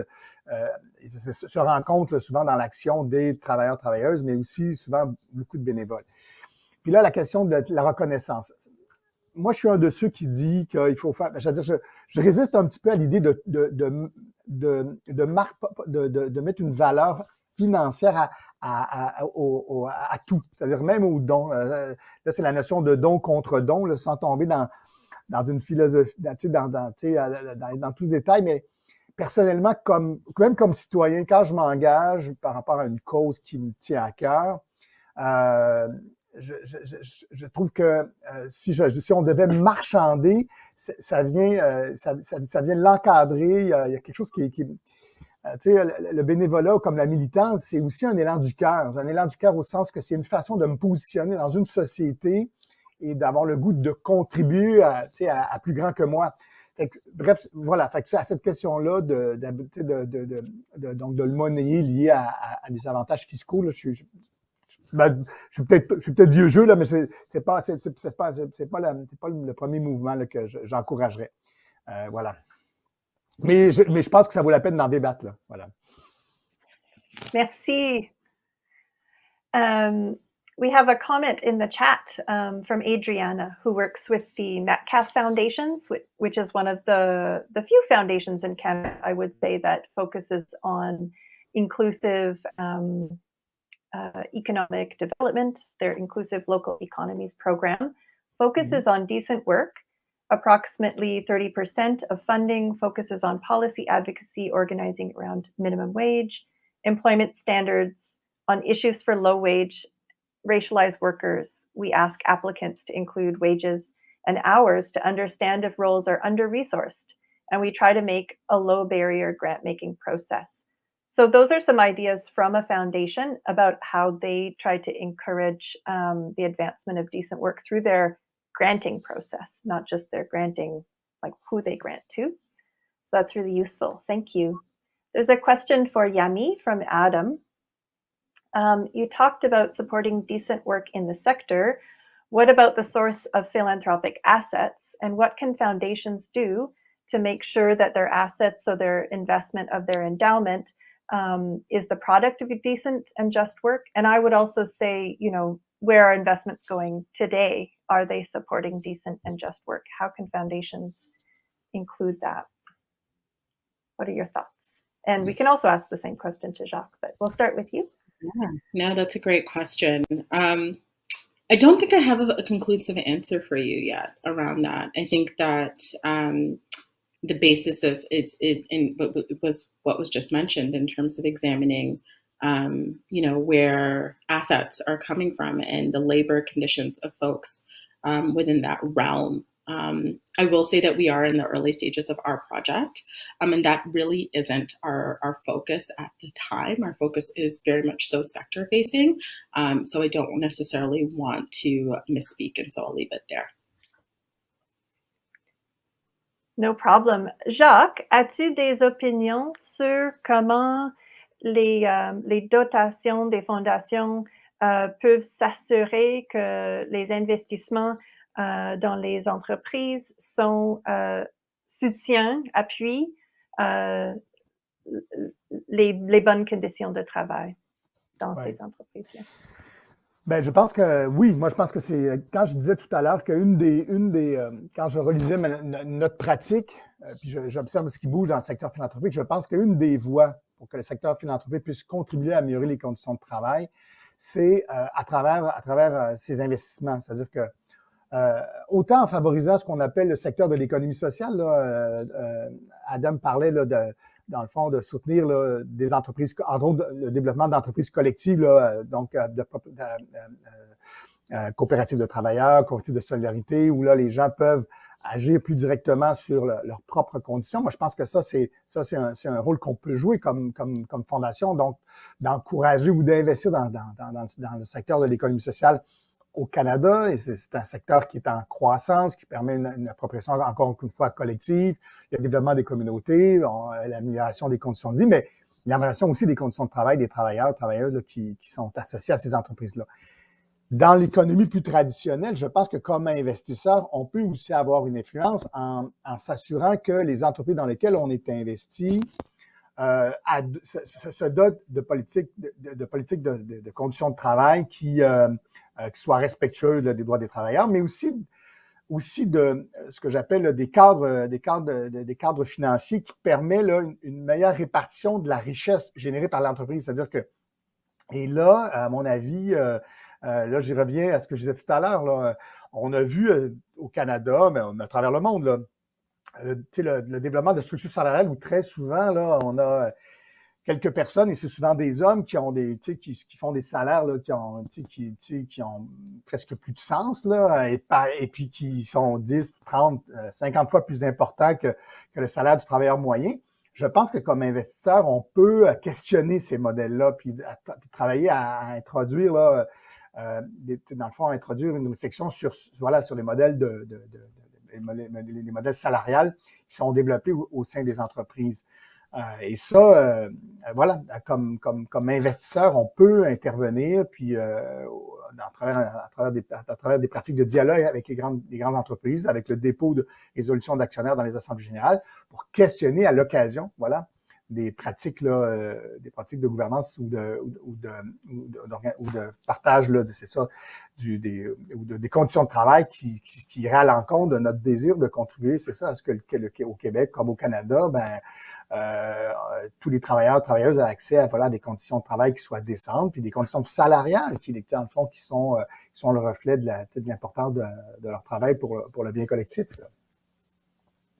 se rencontre là, souvent dans l'action des travailleurs, travailleuses, mais aussi souvent beaucoup de bénévoles. Puis là, la question de la reconnaissance. Moi, je suis un de ceux qui dit qu'il faut faire, c'est-à-dire, je résiste un petit peu à l'idée de mettre une valeur financière à tout, c'est-à-dire même aux dons. Là, c'est la notion de don contre don, là, sans tomber dans une philosophie, dans tous les détails, mais personnellement, même comme citoyen, quand je m'engage par rapport à une cause qui me tient à cœur, je trouve que si on devait marchander, ça vient l'encadrer. Il y a quelque chose qui tu sais, le bénévolat, comme la militance, c'est aussi un élan du cœur. C'est un élan du cœur au sens que c'est une façon de me positionner dans une société et d'avoir le goût de contribuer à plus grand que moi. Fait que, bref, voilà. Fait que c'est à cette question-là donc de le monnayer lié à des avantages fiscaux. Là, je suis peut-être vieux jeu là, mais c'est pas le premier mouvement là, que j'encouragerais. Voilà. Mais je pense que ça vaut la peine d'en débattre, là. Voilà. Merci. We have a comment in the chat from Adriana, who works with the Metcalf Foundations, which is one of the few foundations in Canada, I would say, that focuses on inclusive economic development. Their Inclusive Local Economies program focuses on decent work. Approximately 30% of funding focuses on policy advocacy, organizing around minimum wage, employment standards, on issues for low-wage, racialized workers. We ask applicants to include wages and hours to understand if roles are under-resourced, and we try to make a low-barrier grant-making process. So those are some ideas from a foundation about how they try to encourage the advancement of decent work through their granting process, not just their granting, like who they grant to. So that's really useful. Thank you. There's a question for Yami from Adam. You talked about supporting decent work in the sector. What about the source of philanthropic assets, and what can foundations do to make sure that their assets, so their investment of their endowment, is the product of decent and just work? And I would also say, where are investments going today? Are they supporting decent and just work? How can foundations include that? What are your thoughts? And we can also ask the same question to Jacques, but we'll start with you. Yeah, no, that's a great question. I don't think I have a conclusive answer for you yet around that. I think that the basis of it was what was just mentioned in terms of examining where assets are coming from and the labor conditions of folks within that realm. I will say that we are in the early stages of our project, and that really isn't our focus at the time. Our focus is very much so sector facing, so I don't necessarily want to misspeak, and so I'll leave it there. No problem. Jacques, as-tu des opinions sur comment les dotations des fondations peuvent s'assurer que les investissements dans les entreprises soutiennent, appuient les bonnes conditions de travail dans ces entreprises-là. Ben, je pense que oui, moi je pense que c'est quand je disais tout à l'heure qu'une des quand je relisais notre pratique, puis j'observe ce qui bouge dans le secteur philanthropique, je pense qu'une des voies pour que le secteur philanthropique puisse contribuer à améliorer les conditions de travail, c'est à travers ses investissements. C'est-à-dire que autant en favorisant ce qu'on appelle le secteur de l'économie sociale, là, Adam parlait là, dans le fond de soutenir là, des entreprises, entre autres le développement d'entreprises collectives, là, donc coopératives de travailleurs, coopératives de solidarité, où là les gens peuvent agir plus directement sur leurs propres conditions. Moi, je pense que ça c'est un rôle qu'on peut jouer comme fondation, donc d'encourager ou d'investir dans le secteur de l'économie sociale au Canada, et c'est un secteur qui est en croissance, qui permet une appropriation encore une fois collective, le développement des communautés, l'amélioration des conditions de vie, mais l'amélioration aussi des conditions de travail des travailleurs, travailleuses là, qui sont associés à ces entreprises-là. Dans l'économie plus traditionnelle, je pense que comme investisseur, on peut aussi avoir une influence en s'assurant que les entreprises dans lesquelles on est investi se dotent de politiques de conditions de travail qui soient respectueuses des droits des travailleurs, mais aussi de ce que j'appelle des cadres financiers qui permettent là, une meilleure répartition de la richesse générée par l'entreprise. C'est-à-dire que, et là, à mon avis, là, j'y reviens à ce que je disais tout à l'heure, là, on a vu au Canada, mais à travers le monde, là, le développement de structures salariales où très souvent, là, on a quelques personnes, et c'est souvent des hommes qui ont qui font des salaires là, qui ont presque plus de sens, là, et puis qui sont 10, 30, 50 fois plus importants que le salaire du travailleur moyen. Je pense que comme investisseur, on peut questionner ces modèles-là, puis travailler à introduire là, dans le fond, introduire une réflexion sur les modèles les modèles salariales qui sont développés au sein des entreprises. Et ça, voilà, comme investisseur, on peut intervenir, puis à travers des pratiques de dialogue avec les grandes entreprises, avec le dépôt de résolution d'actionnaires dans les assemblées générales, pour questionner à l'occasion, voilà, des pratiques là, des pratiques de gouvernance ou de partage là, c'est ça, des conditions de travail qui iraient à l'encontre de notre désir de contribuer, c'est ça, à ce que au Québec comme au Canada, ben tous les travailleurs, travailleuses aient accès à voilà, des conditions de travail qui soient décentes, puis des conditions salariales qui, en le fond, qui sont le reflet de l'importance de leur travail pour le bien collectif.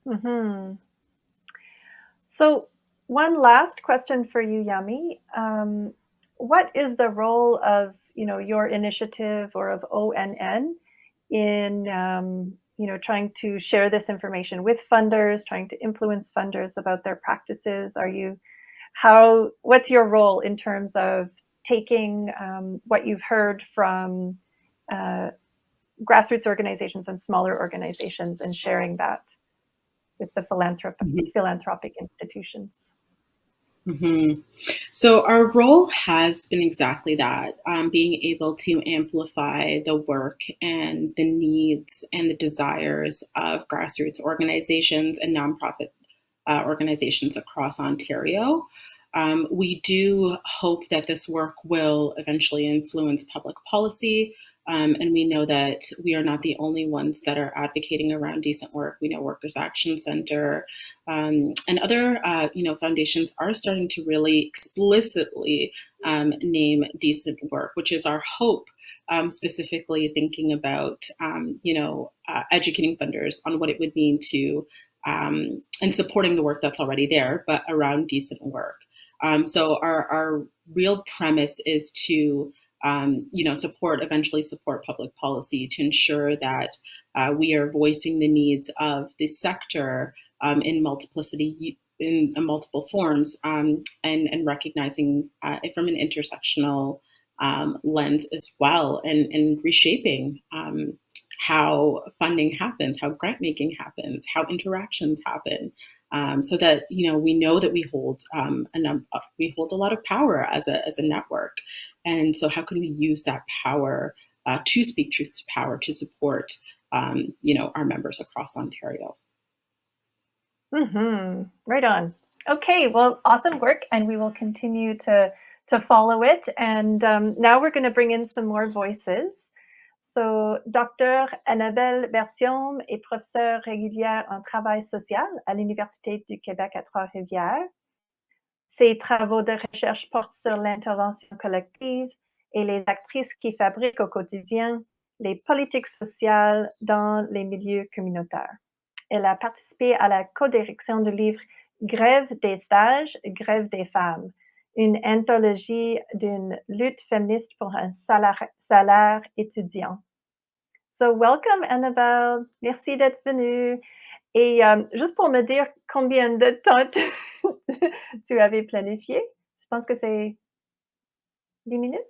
Mm-hmm. So, one last question for you, Yami. What is the role of your initiative or of ONN in trying to share this information with funders, trying to influence funders about their practices? What's your role in terms of taking what you've heard from grassroots organizations and smaller organizations and sharing that with the philanthropic institutions? Mm-hmm. So our role has been exactly that, being able to amplify the work and the needs and the desires of grassroots organizations and nonprofit organizations across Ontario. We do hope that this work will eventually influence public policy. And we know that we are not the only ones that are advocating around decent work. We know Workers' Action Center and other, foundations are starting to really explicitly name decent work, which is our hope. Specifically thinking about, educating funders on what it would mean to and supporting the work that's already there, but around decent work. So our real premise is to eventually support public policy to ensure that we are voicing the needs of the sector in multiplicity, in multiple forms, and recognizing it from an intersectional lens as well, and reshaping how funding happens, how grant making happens, how interactions happen, so that we know that we hold a lot of power as a network, and so how can we use that power to speak truth to power to support our members across Ontario. Right on. Okay, well, awesome work, and we will continue to follow it. And now we're going to bring in some more voices. So, Dr. Annabelle Berthiaume est professeure régulière en travail social à l'Université du Québec à Trois-Rivières. Ses travaux de recherche portent sur l'intervention collective et les actrices qui fabriquent au quotidien les politiques sociales dans les milieux communautaires. Elle a participé à la co-direction du livre Grève des stages, grève des femmes, une anthologie d'une lutte féministe pour un salaire étudiant. So welcome Annabelle, merci d'être venue. Et juste pour me dire combien de temps tu avais planifié, je pense que c'est 10 minutes?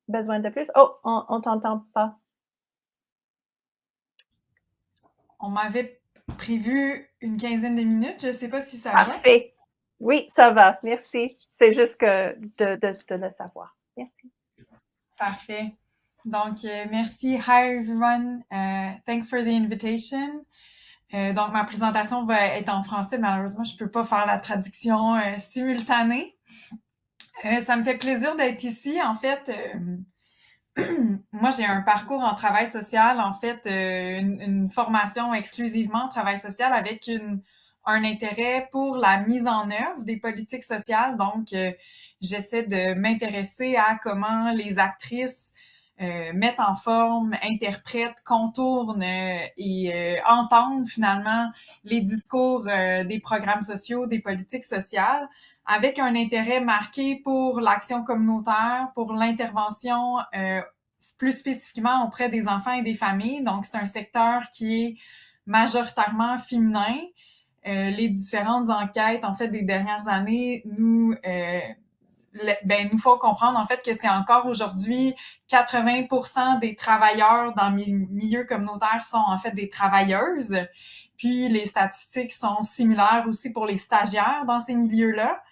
Besoin de plus? Oh, on t'entend pas. On m'avait prévu une quinzaine de minutes. Je ne sais pas si ça va. Parfait. Oui, ça va. Merci. C'est juste que de le savoir. Merci. Parfait. Donc, merci. Hi, everyone. Thanks for the invitation. Donc, ma présentation va être en français. Malheureusement, je ne peux pas faire la traduction simultanée. Ça me fait plaisir d'être ici. En fait, moi, j'ai un parcours en travail social, en fait, une formation exclusivement en travail social avec un intérêt pour la mise en œuvre des politiques sociales. Donc, j'essaie de m'intéresser à comment les actrices mettent en forme, interprètent, contournent et entendent finalement les discours des programmes sociaux, des politiques sociales, avec un intérêt marqué pour l'action communautaire, pour l'intervention plus spécifiquement auprès des enfants et des familles. Donc, c'est un secteur qui est majoritairement féminin. Les différentes enquêtes, en fait, des dernières années nous font comprendre, en fait, que c'est encore aujourd'hui 80% des travailleurs dans les milieux communautaires sont, en fait, des travailleuses. Puis, les statistiques sont similaires aussi pour les stagiaires dans ces milieux-là.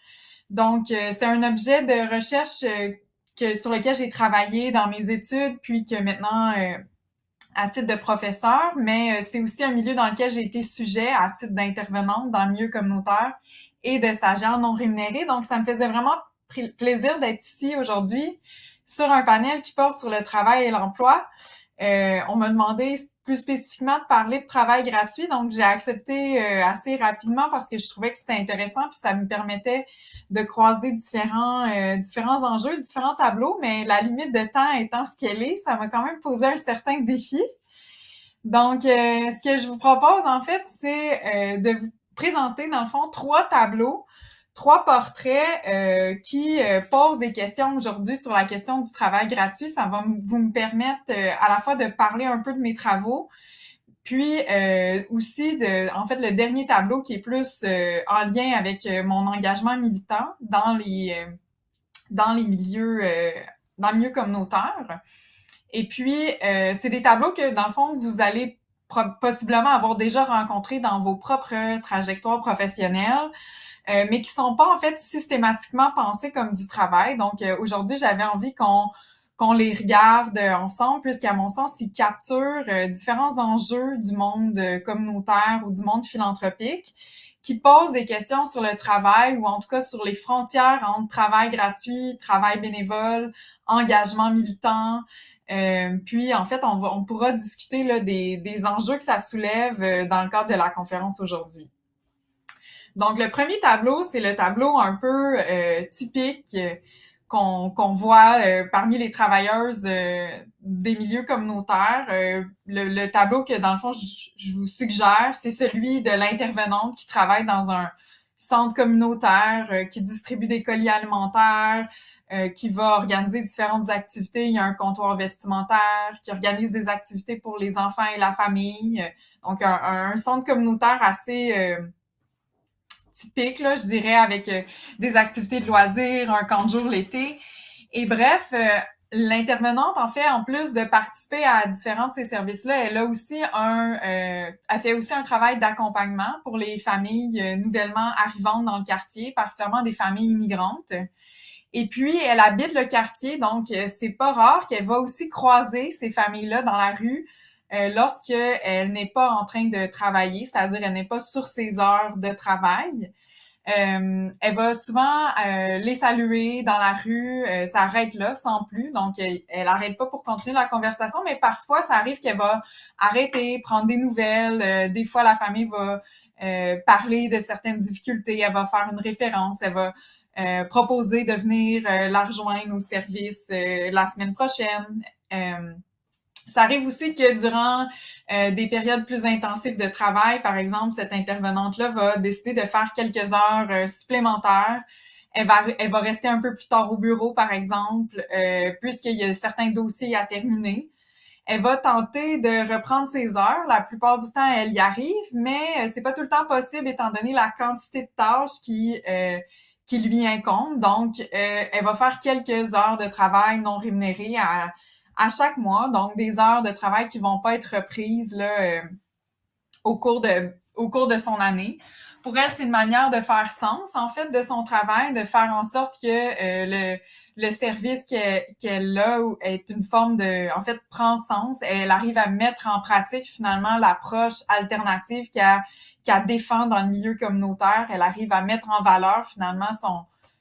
Donc, c'est un objet de recherche sur lequel j'ai travaillé dans mes études, puis que maintenant, à titre de professeur, mais c'est aussi un milieu dans lequel j'ai été sujet à titre d'intervenante dans le milieu communautaire et de stagiaire non rémunéré. Donc, ça me faisait vraiment plaisir d'être ici aujourd'hui sur un panel qui porte sur le travail et l'emploi. On m'a demandé plus spécifiquement de parler de travail gratuit, donc j'ai accepté assez rapidement parce que je trouvais que c'était intéressant puis ça me permettait de croiser différents enjeux, différents tableaux, mais la limite de temps étant ce qu'elle est, ça m'a quand même posé un certain défi. Donc, ce que je vous propose en fait, c'est de vous présenter dans le fond 3 tableaux, 3 portraits qui posent des questions aujourd'hui sur la question du travail gratuit. Ça va vous me permettre à la fois de parler un peu de mes travaux, puis aussi en fait, le dernier tableau qui est plus en lien avec mon engagement militant dans les milieux, dans le milieu communautaire. Et puis, c'est des tableaux que, dans le fond, vous allez possiblement avoir déjà rencontrés dans vos propres trajectoires professionnelles, mais qui sont pas, en fait, systématiquement pensés comme du travail. Donc, aujourd'hui, j'avais envie qu'on les regarde ensemble, puisqu'à mon sens, ils capturent différents enjeux du monde communautaire ou du monde philanthropique, qui posent des questions sur le travail ou en tout cas sur les frontières entre travail gratuit, travail bénévole, engagement militant. Puis, en fait, on pourra discuter là, des enjeux que ça soulève dans le cadre de la conférence aujourd'hui. Donc, le premier tableau, c'est le tableau un peu typique qu'on voit parmi les travailleuses des milieux communautaires. Le tableau que, dans le fond, je vous suggère, c'est celui de l'intervenante qui travaille dans un centre communautaire, qui distribue des colis alimentaires, qui va organiser différentes activités. Il y a un comptoir vestimentaire, qui organise des activités pour les enfants et la famille. Donc, un centre communautaire assez typique, là, je dirais, avec des activités de loisirs, un camp de jour l'été. Et bref, L'intervenante, en fait, en plus de participer à différents de ces services-là, elle fait aussi un travail d'accompagnement pour les familles nouvellement arrivantes dans le quartier, particulièrement des familles immigrantes. Et puis, elle habite le quartier, donc c'est pas rare qu'elle va aussi croiser ces familles-là dans la rue lorsqu'elle n'est pas en train de travailler, c'est-à-dire elle n'est pas sur ses heures de travail. Elle va souvent les saluer dans la rue, ça arrête là sans plus, donc elle arrête pas pour continuer la conversation, mais parfois ça arrive qu'elle va arrêter, prendre des nouvelles, des fois la famille va parler de certaines difficultés, elle va faire une référence, elle va proposer de venir la rejoindre au service la semaine prochaine. Ça arrive aussi que durant des périodes plus intensives de travail, par exemple, cette intervenante-là va décider de faire quelques heures supplémentaires. Elle va rester un peu plus tard au bureau, par exemple, puisqu'il y a certains dossiers à terminer. Elle va tenter de reprendre ses heures. La plupart du temps, elle y arrive, mais c'est pas tout le temps possible étant donné la quantité de tâches qui lui incombe. Donc, elle va faire quelques heures de travail non rémunérées à chaque mois, donc des heures de travail qui vont pas être reprises là, au cours de son année. Pour elle, c'est une manière de faire sens, en fait, de son travail, de faire en sorte que le service qu'elle a est une forme en fait, prend sens. Elle arrive à mettre en pratique, finalement, l'approche alternative qu'elle défend dans le milieu communautaire. Elle arrive à mettre en valeur, finalement,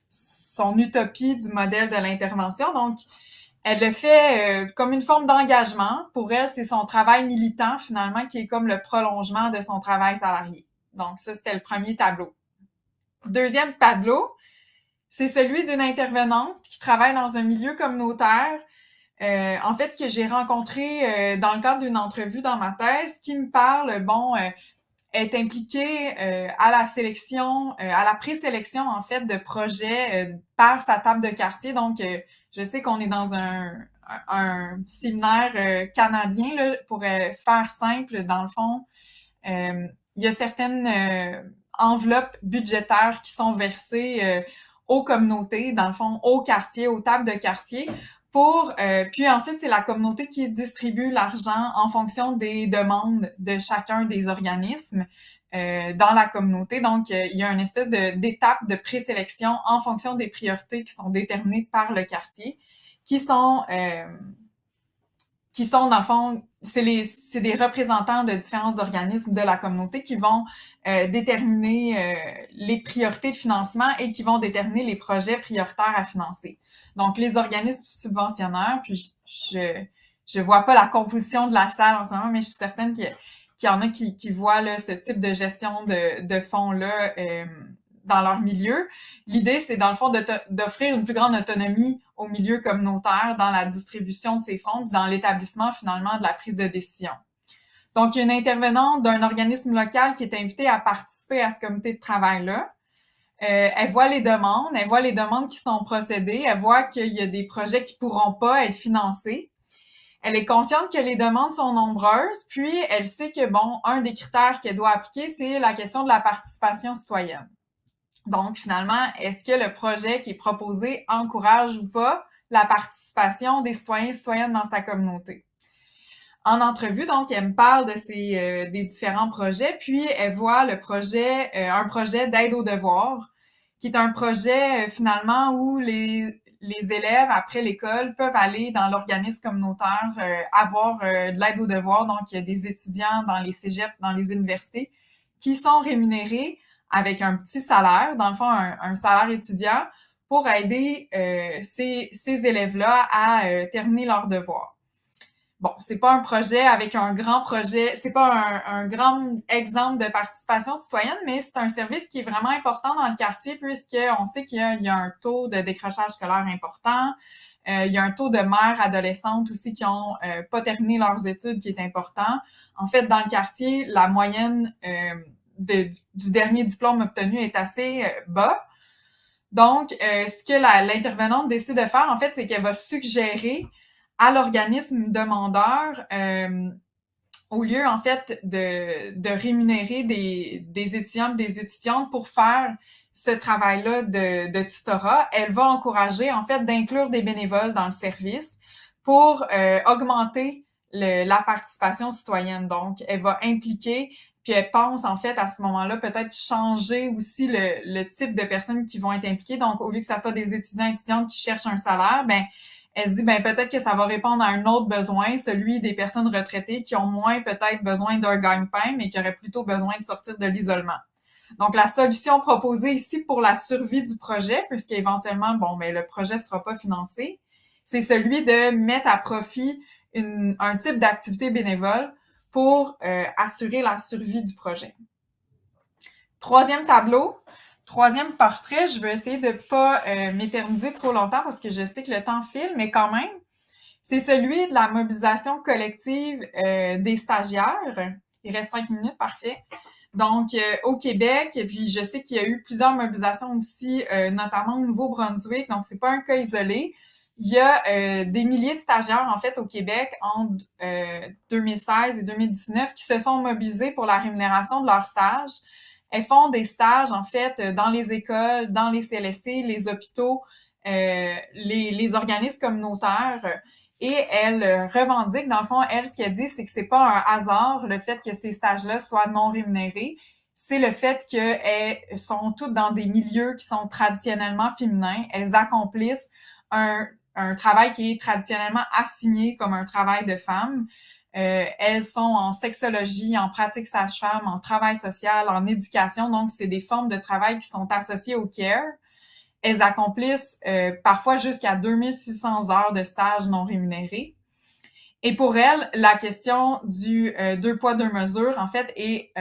son utopie du modèle de l'intervention. Donc, elle le fait comme une forme d'engagement. Pour elle, c'est son travail militant, finalement, qui est comme le prolongement de son travail salarié. Donc, ça, c'était le premier tableau. Deuxième tableau, c'est celui d'une intervenante qui travaille dans un milieu communautaire, en fait, que j'ai rencontré dans le cadre d'une entrevue dans ma thèse, qui me parle, est impliquée à la sélection, à la présélection, en fait, de projets par sa table de quartier. Donc, je sais qu'on est dans un séminaire canadien, là, pour faire simple, dans le fond. Il y a certaines enveloppes budgétaires qui sont versées aux communautés, dans le fond, au quartier, aux tables de quartier, puis ensuite, c'est la communauté qui distribue l'argent en fonction des demandes de chacun des organismes dans la communauté. Donc, il y a une espèce d'étape de présélection en fonction des priorités qui sont déterminées par le quartier, qui sont dans le fond, c'est des représentants de différents organismes de la communauté qui vont déterminer les priorités de financement et qui vont déterminer les projets prioritaires à financer. Donc, les organismes subventionnaires, puis je vois pas la composition de la salle en ce moment, mais je suis certaine qu'il y en a qui voient là, ce type de gestion de fonds-là dans leur milieu. L'idée, c'est dans le fond d'offrir une plus grande autonomie au milieu communautaire dans la distribution de ces fonds, dans l'établissement finalement de la prise de décision. Donc, il y a une intervenante d'un organisme local qui est invitée à participer à ce comité de travail-là. Elle voit les demandes qui sont procédées, elle voit qu'il y a des projets qui pourront pas être financés. Elle est consciente que les demandes sont nombreuses, puis elle sait que, un des critères qu'elle doit appliquer, c'est la question de la participation citoyenne. Donc, finalement, est-ce que le projet qui est proposé encourage ou pas la participation des citoyens et citoyennes dans sa communauté? En entrevue, donc, elle me parle de des différents projets, puis elle voit un projet d'aide aux devoirs, qui est un projet, finalement, où les élèves, après l'école, peuvent aller dans l'organisme communautaire, avoir de l'aide aux devoirs. Donc, il y a des étudiants dans les cégeps, dans les universités, qui sont rémunérés avec un petit salaire, dans le fond, un salaire étudiant, pour aider ces élèves-là à terminer leurs devoirs. Bon, c'est pas un projet avec un grand projet, c'est pas un grand exemple de participation citoyenne, mais c'est un service qui est vraiment important dans le quartier puisqu'on sait qu'il y a un taux de décrochage scolaire important, il y a un taux de mères adolescentes aussi qui ont pas terminé leurs études qui est important. En fait, dans le quartier, la moyenne du dernier diplôme obtenu est assez bas. Donc, ce que l'intervenante décide de faire, en fait, c'est qu'elle va suggérer à l'organisme demandeur, au lieu, en fait, de rémunérer des étudiants, des étudiantes pour faire ce travail-là de tutorat, elle va encourager en fait d'inclure des bénévoles dans le service pour augmenter la participation citoyenne. Donc, elle va impliquer, puis elle pense en fait à ce moment-là peut-être changer aussi le type de personnes qui vont être impliquées. Donc, au lieu que ça soit des étudiants et étudiantes qui cherchent un salaire, ben elle se dit ben peut-être que ça va répondre à un autre besoin, celui des personnes retraitées qui ont moins peut-être besoin d'un gagne-pain, mais qui auraient plutôt besoin de sortir de l'isolement. Donc, la solution proposée ici pour la survie du projet, puisqu'éventuellement, bon, mais le projet sera pas financé, c'est celui de mettre à profit un type d'activité bénévole pour assurer la survie du projet. Troisième tableau, troisième portrait, je vais essayer de pas m'éterniser trop longtemps parce que je sais que le temps file, mais quand même, c'est celui de la mobilisation collective des stagiaires. Il reste 5 minutes, parfait. Donc, au Québec, et puis je sais qu'il y a eu plusieurs mobilisations aussi, notamment au Nouveau-Brunswick, donc c'est pas un cas isolé. Il y a des milliers de stagiaires, en fait, au Québec entre 2016 et 2019 qui se sont mobilisés pour la rémunération de leurs stages. Elles font des stages, en fait, dans les écoles, dans les CLSC, les hôpitaux, les organismes communautaires. Et elle revendique, dans le fond, elle, ce qu'elle dit, c'est que c'est pas un hasard le fait que ces stages-là soient non rémunérés. C'est le fait qu'elles sont toutes dans des milieux qui sont traditionnellement féminins. Elles accomplissent un travail qui est traditionnellement assigné comme un travail de femme. Elles sont en sexologie, en pratique sage-femme, en travail social, en éducation. Donc, c'est des formes de travail qui sont associées au care. Elles accomplissent parfois jusqu'à 2600 heures de stage non rémunérés. Et pour elles, la question du deux poids, deux mesures, en fait, et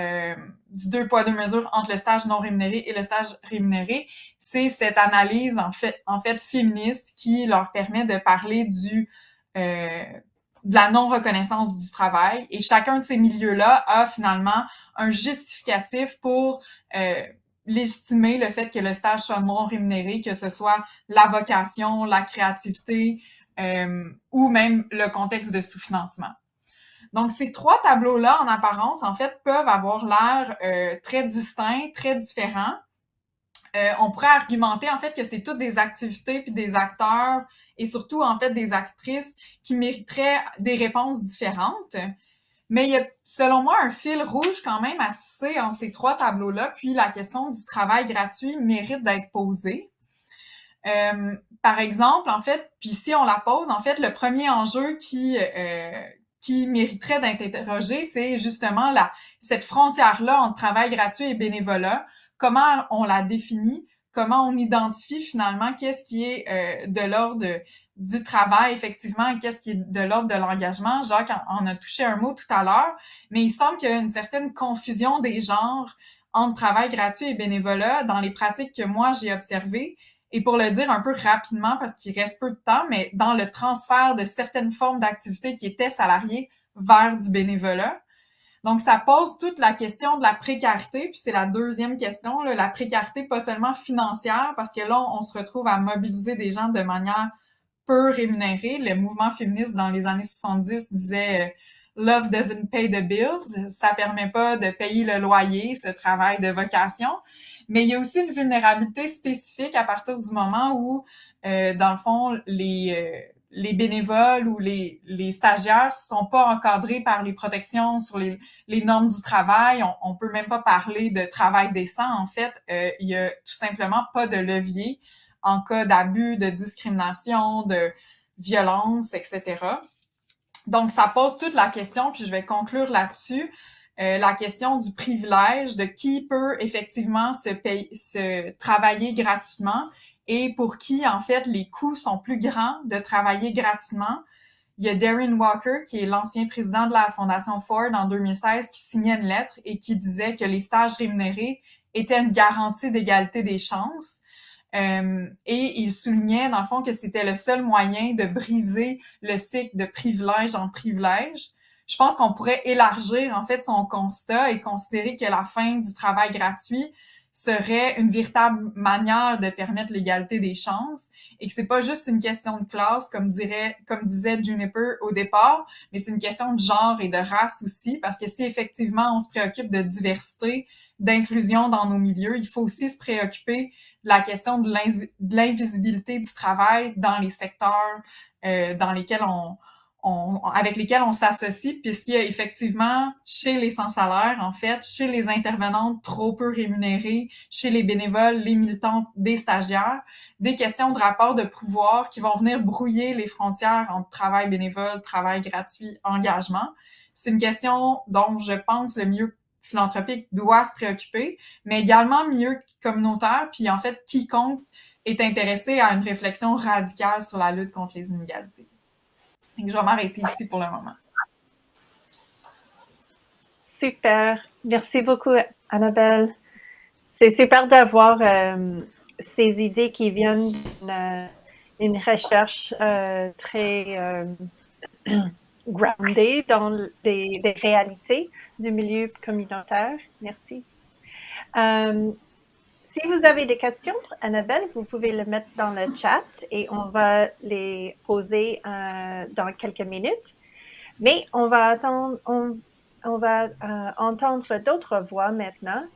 du deux poids, deux mesures entre le stage non rémunéré et le stage rémunéré, c'est cette analyse, en fait, féministe qui leur permet de parler de la non-reconnaissance du travail. Et chacun de ces milieux-là a finalement un justificatif pour légitimer le fait que le stage soit non rémunéré, que ce soit la vocation, la créativité ou même le contexte de sous-financement. Donc, ces trois tableaux-là, en apparence, en fait, peuvent avoir l'air très distincts, très différents. On pourrait argumenter, en fait, que c'est toutes des activités puis des acteurs et surtout, en fait, des actrices qui mériteraient des réponses différentes. Mais il y a, selon moi, un fil rouge quand même à tisser en ces trois tableaux-là, puis la question du travail gratuit mérite d'être posée. Par exemple, en fait, puis si on la pose, en fait, le premier enjeu qui mériterait d'être interrogé, c'est justement cette frontière-là entre travail gratuit et bénévolat. Comment on la définit? Comment on identifie finalement qu'est-ce qui est de l'ordre du travail, effectivement, et qu'est-ce qui est de l'ordre de l'engagement? Jacques en a touché un mot tout à l'heure, mais il semble qu'il y a une certaine confusion des genres entre travail gratuit et bénévolat dans les pratiques que moi j'ai observées. Et pour le dire un peu rapidement, parce qu'il reste peu de temps, mais dans le transfert de certaines formes d'activités qui étaient salariées vers du bénévolat. Donc, ça pose toute la question de la précarité, puis c'est la deuxième question, là, la précarité pas seulement financière, parce que là, on se retrouve à mobiliser des gens de manière peu rémunérée. Le mouvement féministe dans les années 70 disait Love doesn't pay the bills », ça permet pas de payer le loyer, ce travail de vocation. Mais il y a aussi une vulnérabilité spécifique à partir du moment où, dans le fond, les bénévoles ou les stagiaires sont pas encadrés par les protections sur les normes du travail. On peut même pas parler de travail décent. En fait, il y a tout simplement pas de levier en cas d'abus, de discrimination, de violence, etc. Donc, ça pose toute la question, puis je vais conclure là-dessus. La question du privilège, de qui peut effectivement se travailler gratuitement et pour qui, en fait, les coûts sont plus grands de travailler gratuitement. Il y a Darren Walker, qui est l'ancien président de la Fondation Ford en 2016, qui signait une lettre et qui disait que les stages rémunérés étaient une garantie d'égalité des chances. Et il soulignait, dans le fond, que c'était le seul moyen de briser le cycle de privilège en privilège. Je pense qu'on pourrait élargir, en fait, son constat et considérer que la fin du travail gratuit, serait une véritable manière de permettre l'égalité des chances et que c'est pas juste une question de classe, comme disait Juniper au départ, mais c'est une question de genre et de race aussi, parce que si effectivement on se préoccupe de diversité, d'inclusion dans nos milieux, il faut aussi se préoccuper de la question de l'invisibilité du travail dans les secteurs dans lesquels avec lesquels on s'associe, puisqu'il y a effectivement, chez les sans-salaire, en fait, chez les intervenantes trop peu rémunérées, chez les bénévoles, les militants, des stagiaires, des questions de rapport de pouvoir qui vont venir brouiller les frontières entre travail bénévole, travail gratuit, engagement. C'est une question dont je pense le milieu philanthropique doit se préoccuper, mais également milieu communautaire, puis en fait, quiconque est intéressé à une réflexion radicale sur la lutte contre les inégalités. Donc, je vais m'arrêter ici pour le moment. Super. Merci beaucoup, Annabelle. C'est super d'avoir ces idées qui viennent d'une recherche très groundée dans des réalités du milieu communautaire. Merci. Si vous avez des questions pour Annabelle, vous pouvez le mettre dans le chat et on va les poser dans quelques minutes. Mais on va entendre d'autres voix maintenant.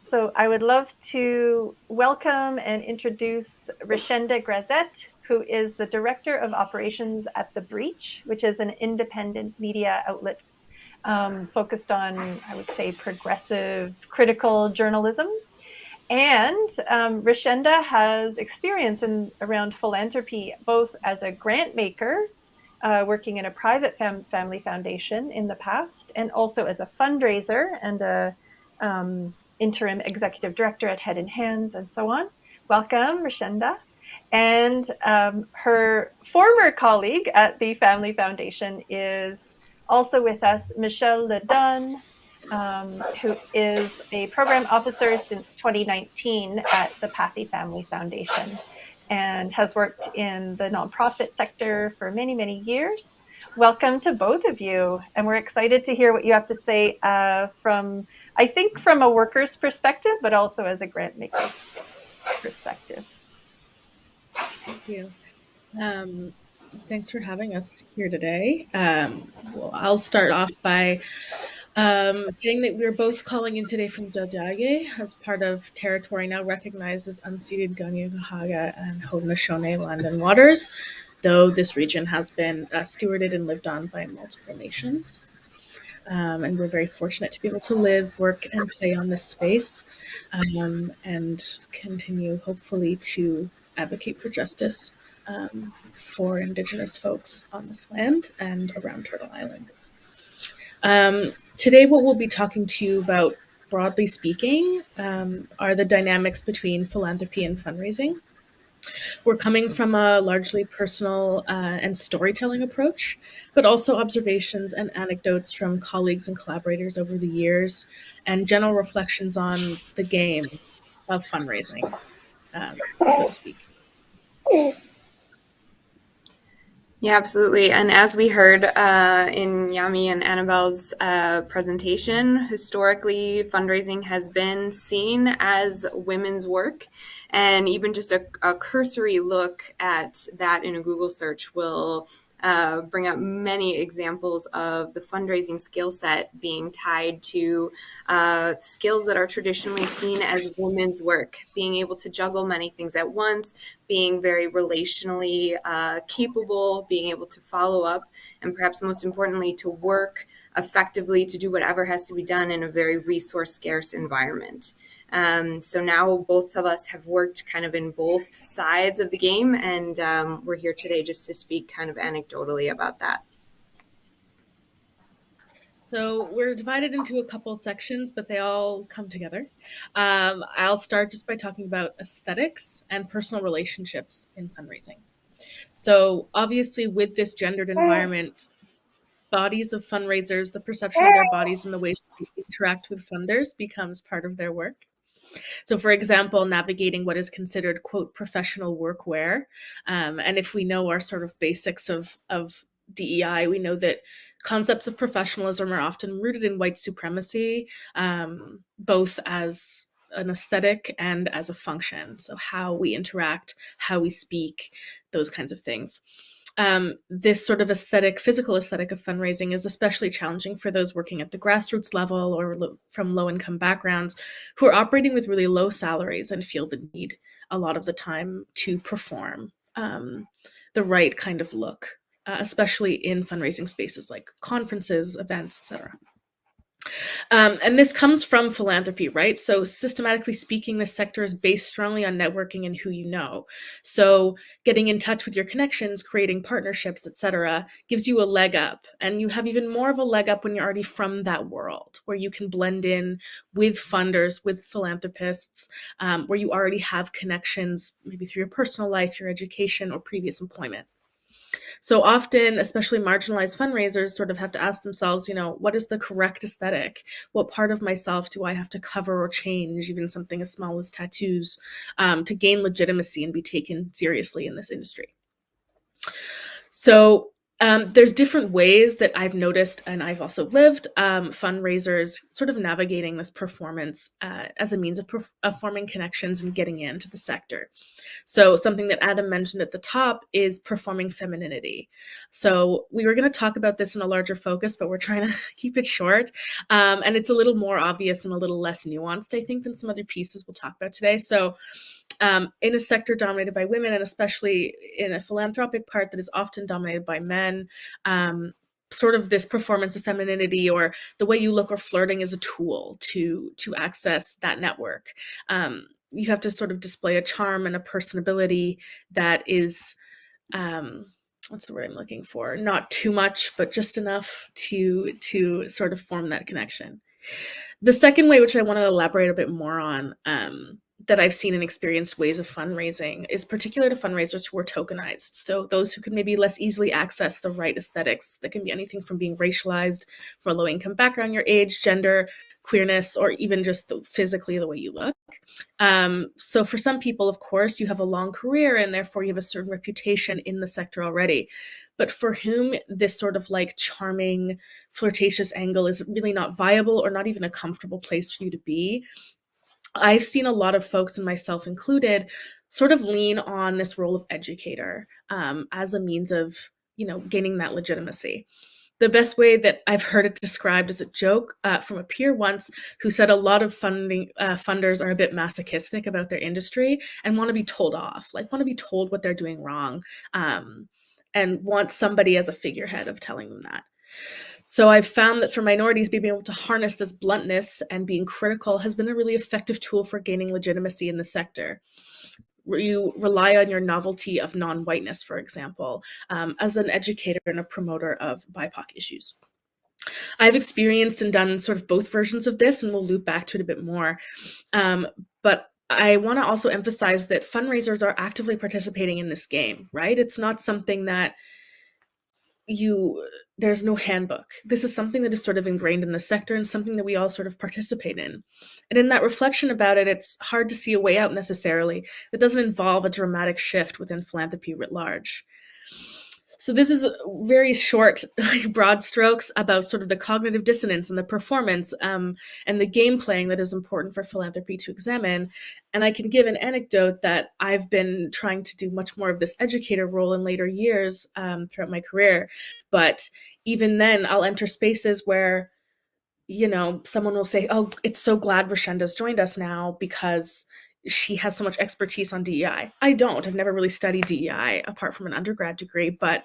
So I would love to welcome and introduce Rashenda Grazette, who is the Director of Operations at The Breach, which is an independent media outlet focused on, I would say, progressive, critical journalism. And Rashenda has experience around philanthropy, both as a grant maker, working in a private family foundation in the past, and also as a fundraiser and a interim executive director at Head and Hands and so on. Welcome, Rashenda. And her former colleague at the Family Foundation is also with us, Michelle Ledon, who is a program officer since 2019 at the Pathy Family Foundation and has worked in the nonprofit sector for many, many years. Welcome to both of you. And we're excited to hear what you have to say from a worker's perspective, but also as a grant maker's perspective. Thank you. Thanks for having us here today. Well, I'll start off by saying that we're both calling in today from Tiohtià:ke as part of territory now recognized as unceded Kanien'kehá:ka and Haudenosaunee land and waters, though this region has been stewarded and lived on by multiple nations. And we're very fortunate to be able to live, work, and play on this space and continue, hopefully, to advocate for justice for Indigenous folks on this land and around Turtle Island. Today, what we'll be talking to you about, broadly speaking, are the dynamics between philanthropy and fundraising. We're coming from a largely personal and storytelling approach, but also observations and anecdotes from colleagues and collaborators over the years, and general reflections on the game of fundraising, so to speak. Yeah, absolutely. And as we heard in Yami and Annabelle's presentation, historically, fundraising has been seen as women's work. And even just a cursory look at that in a Google search will bring up many examples of the fundraising skill set being tied to skills that are traditionally seen as women's work, being able to juggle many things at once, being very relationally capable, being able to follow up, and perhaps most importantly, to work effectively, to do whatever has to be done in a very resource-scarce environment. So now both of us have worked kind of in both sides of the game, and we're here today just to speak kind of anecdotally about that. So we're divided into a couple sections, but they all come together. I'll start just by talking about aesthetics and personal relationships in fundraising. So obviously with this gendered environment, bodies of fundraisers, the perception of their bodies and the ways they interact with funders becomes part of their work. So for example, navigating what is considered, quote, professional workwear. And if we know our sort of basics of DEI, we know that concepts of professionalism are often rooted in white supremacy, both as an aesthetic and as a function. So how we interact, how we speak, those kinds of things. This sort of physical aesthetic of fundraising is especially challenging for those working at the grassroots level or from low-income backgrounds who are operating with really low salaries and feel the need a lot of the time to perform the right kind of look, especially in fundraising spaces like conferences, events, etc. And this comes from philanthropy, right? So systematically speaking, this sector is based strongly on networking and who you know. So getting in touch with your connections, creating partnerships, etc., gives you a leg up. And you have even more of a leg up when you're already from that world, where you can blend in with funders, with philanthropists, where you already have connections, maybe through your personal life, your education, or previous employment. So often, especially marginalized fundraisers sort of have to ask themselves, what is the correct aesthetic? What part of myself do I have to cover or change, even something as small as tattoos, to gain legitimacy and be taken seriously in this industry? So there's different ways that I've noticed, and I've also lived, fundraisers sort of navigating this performance as a means of forming connections and getting into the sector. So something that Adam mentioned at the top is performing femininity. So we were going to talk about this in a larger focus, but we're trying to keep it short. And it's a little more obvious and a little less nuanced, I think, than some other pieces we'll talk about today. So in a sector dominated by women, and especially in a philanthropic part that is often dominated by men, sort of this performance of femininity or the way you look or flirting is a tool to access that network. You have to sort of display a charm and a personability that is, what's the word I'm looking for? Not too much, but just enough to sort of form that connection. The second way, which I want to elaborate a bit more on, that I've seen and experienced ways of fundraising is particular to fundraisers who are tokenized. So those who can maybe less easily access the right aesthetics that can be anything from being racialized, from a low-income background, your age, gender, queerness, or even just physically the way you look. So for some people, of course, you have a long career and therefore you have a certain reputation in the sector already. But for whom this sort of like charming, flirtatious angle is really not viable or not even a comfortable place for you to be, I've seen a lot of folks, and myself included, sort of lean on this role of educator as a means of, gaining that legitimacy. The best way that I've heard it described is a joke from a peer once who said a lot of funders are a bit masochistic about their industry and want to be told off, want to be told what they're doing wrong, and want somebody as a figurehead of telling them that. So I've found that for minorities, being able to harness this bluntness and being critical has been a really effective tool for gaining legitimacy in the sector. You rely on your novelty of non-whiteness, for example, as an educator and a promoter of BIPOC issues. I've experienced and done sort of both versions of this, and we'll loop back to it a bit more. But I want to also emphasize that fundraisers are actively participating in this game, right? It's not something that there's no handbook. This is something that is sort of ingrained in the sector and something that we all sort of participate in. And in that reflection about it, it's hard to see a way out necessarily that doesn't involve a dramatic shift within philanthropy writ large. So this is very short, broad strokes about sort of the cognitive dissonance and the performance and the game playing that is important for philanthropy to examine. And I can give an anecdote that I've been trying to do much more of this educator role in later years throughout my career. But even then, I'll enter spaces where, someone will say, oh, it's so glad Rashenda's joined us now because she has so much expertise on DEI. I don't. I've never really studied DEI apart from an undergrad degree, but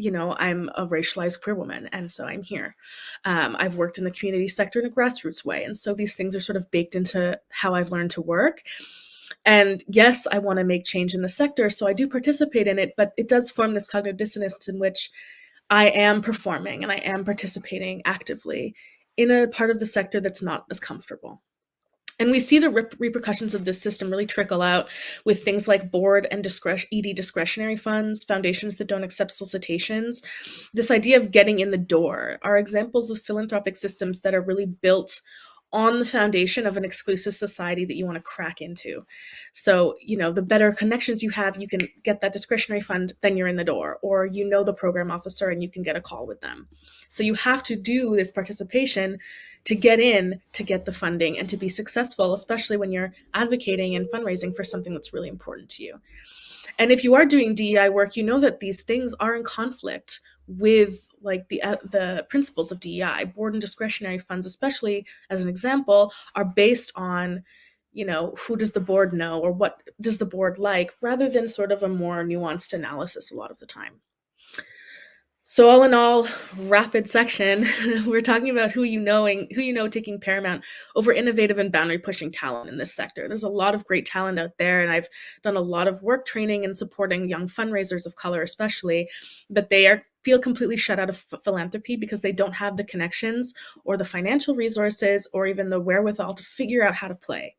I'm a racialized queer woman, and so I'm here. I've worked in the community sector in a grassroots way, and so these things are sort of baked into how I've learned to work. And yes, I want to make change in the sector, so I do participate in it, but it does form this cognitive dissonance in which I am performing and I am participating actively in a part of the sector that's not as comfortable. And we see the repercussions of this system really trickle out with things like board and ED discretionary funds, foundations that don't accept solicitations. This idea of getting in the door are examples of philanthropic systems that are really built on the foundation of an exclusive society that you want to crack into. So, the better connections you have, you can get that discretionary fund, then you're in the door, or the program officer and you can get a call with them. So you have to do this participation to get in, to get the funding, and to be successful, especially when you're advocating and fundraising for something that's really important to you. And if you are doing DEI work, you know that these things are in conflict with the principles of DEI. Board and discretionary funds, especially as an example, are based on, who does the board know or what does the board like, rather than sort of a more nuanced analysis a lot of the time. So all in all, rapid section, we're talking about who you know taking paramount over innovative and boundary-pushing talent in this sector. There's a lot of great talent out there, and I've done a lot of work training and supporting young fundraisers of color especially, but they feel completely shut out of philanthropy because they don't have the connections or the financial resources or even the wherewithal to figure out how to play.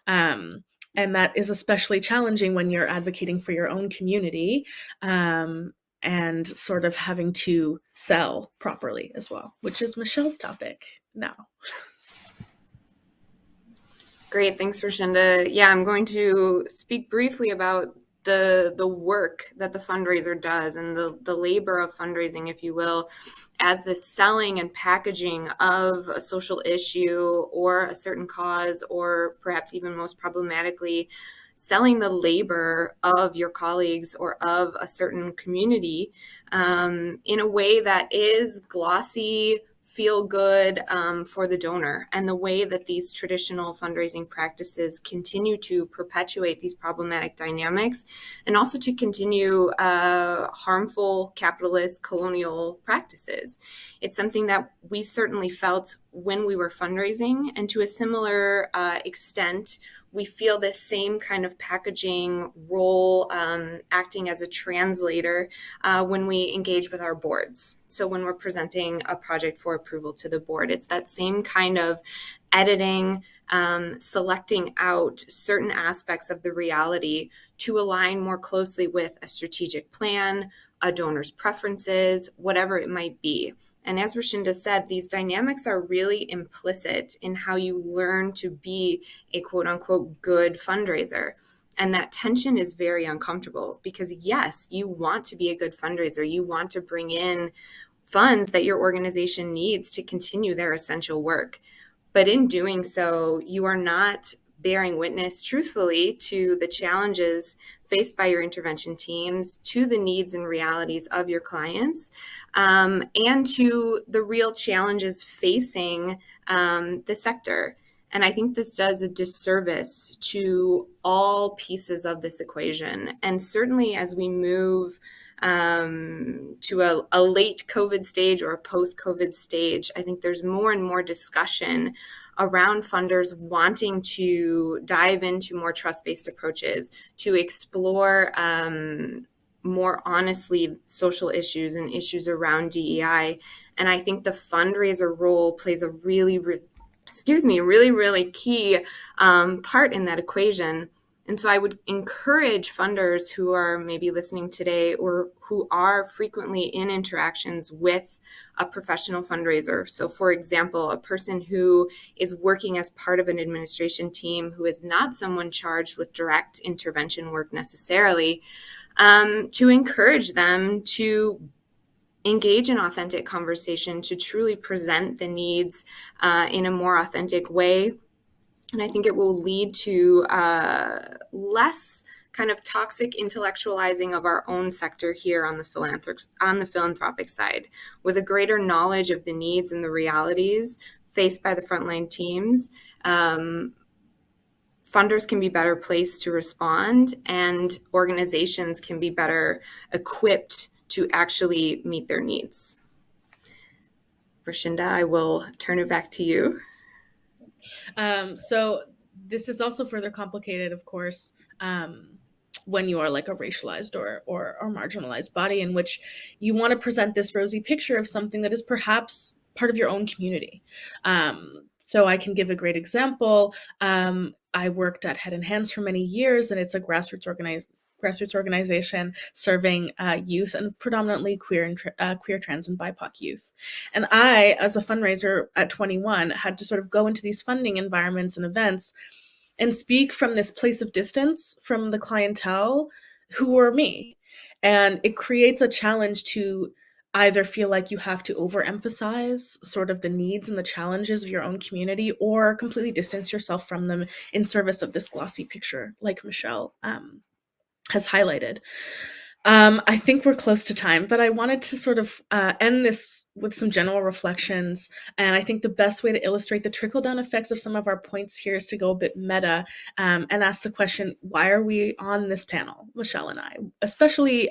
And that is especially challenging when you're advocating for your own community. And sort of having to sell properly as well, which is Michelle's topic now. Great, thanks, Rashinda. Yeah, I'm going to speak briefly about the work that the fundraiser does and the labor of fundraising, if you will, as the selling and packaging of a social issue or a certain cause, or perhaps even most problematically, selling the labor of your colleagues or of a certain community in a way that is glossy, feel good for the donor, and the way that these traditional fundraising practices continue to perpetuate these problematic dynamics, and also to continue harmful capitalist colonial practices. It's something that we certainly felt when we were fundraising, and to a similar extent, we feel this same kind of packaging role acting as a translator when we engage with our boards. So when we're presenting a project for approval to the board, it's that same kind of editing, selecting out certain aspects of the reality to align more closely with a strategic plan, a donor's preferences, whatever it might be. And as Rashinda said, these dynamics are really implicit in how you learn to be a quote unquote good fundraiser. And that tension is very uncomfortable because yes, you want to be a good fundraiser. You want to bring in funds that your organization needs to continue their essential work. But in doing so, you are not bearing witness truthfully to the challenges faced by your intervention teams, to the needs and realities of your clients, and to the real challenges facing the sector. And I think this does a disservice to all pieces of this equation. And certainly as we move to a late COVID stage or a post-COVID stage, I think there's more and more discussion around funders wanting to dive into more trust-based approaches, to explore more honestly social issues and issues around DEI. And I think the fundraiser role plays a really key part in that equation. And so I would encourage funders who are maybe listening today or who are frequently in interactions with a professional fundraiser. So for example, a person who is working as part of an administration team who is not someone charged with direct intervention work necessarily, to encourage them to engage in authentic conversation, to truly present the needs in a more authentic way. And I think it will lead to less kind of toxic intellectualizing of our own sector here on the philanthropic side, with a greater knowledge of the needs and the realities faced by the frontline teams. Funders can be better placed to respond, and organizations can be better equipped to actually meet their needs. Rashinda, I will turn it back to you. So this is also further complicated, of course, when you are like a racialized or marginalized body in which you want to present this rosy picture of something that is perhaps part of your own community. So I can give a great example. I worked at Head and Hands for many years, and it's a grassroots grassroots organization serving youth and predominantly queer, trans, and BIPOC youth. And I, as a fundraiser at 21, had to sort of go into these funding environments and events and speak from this place of distance from the clientele who were me. And it creates a challenge to either feel like you have to overemphasize sort of the needs and the challenges of your own community, or completely distance yourself from them in service of this glossy picture, like Michelle has highlighted. I think we're close to time, but I wanted to sort of end this with some general reflections. And I think the best way to illustrate the trickle-down effects of some of our points here is to go a bit meta and ask the question, why are we on this panel, Michelle and I, especially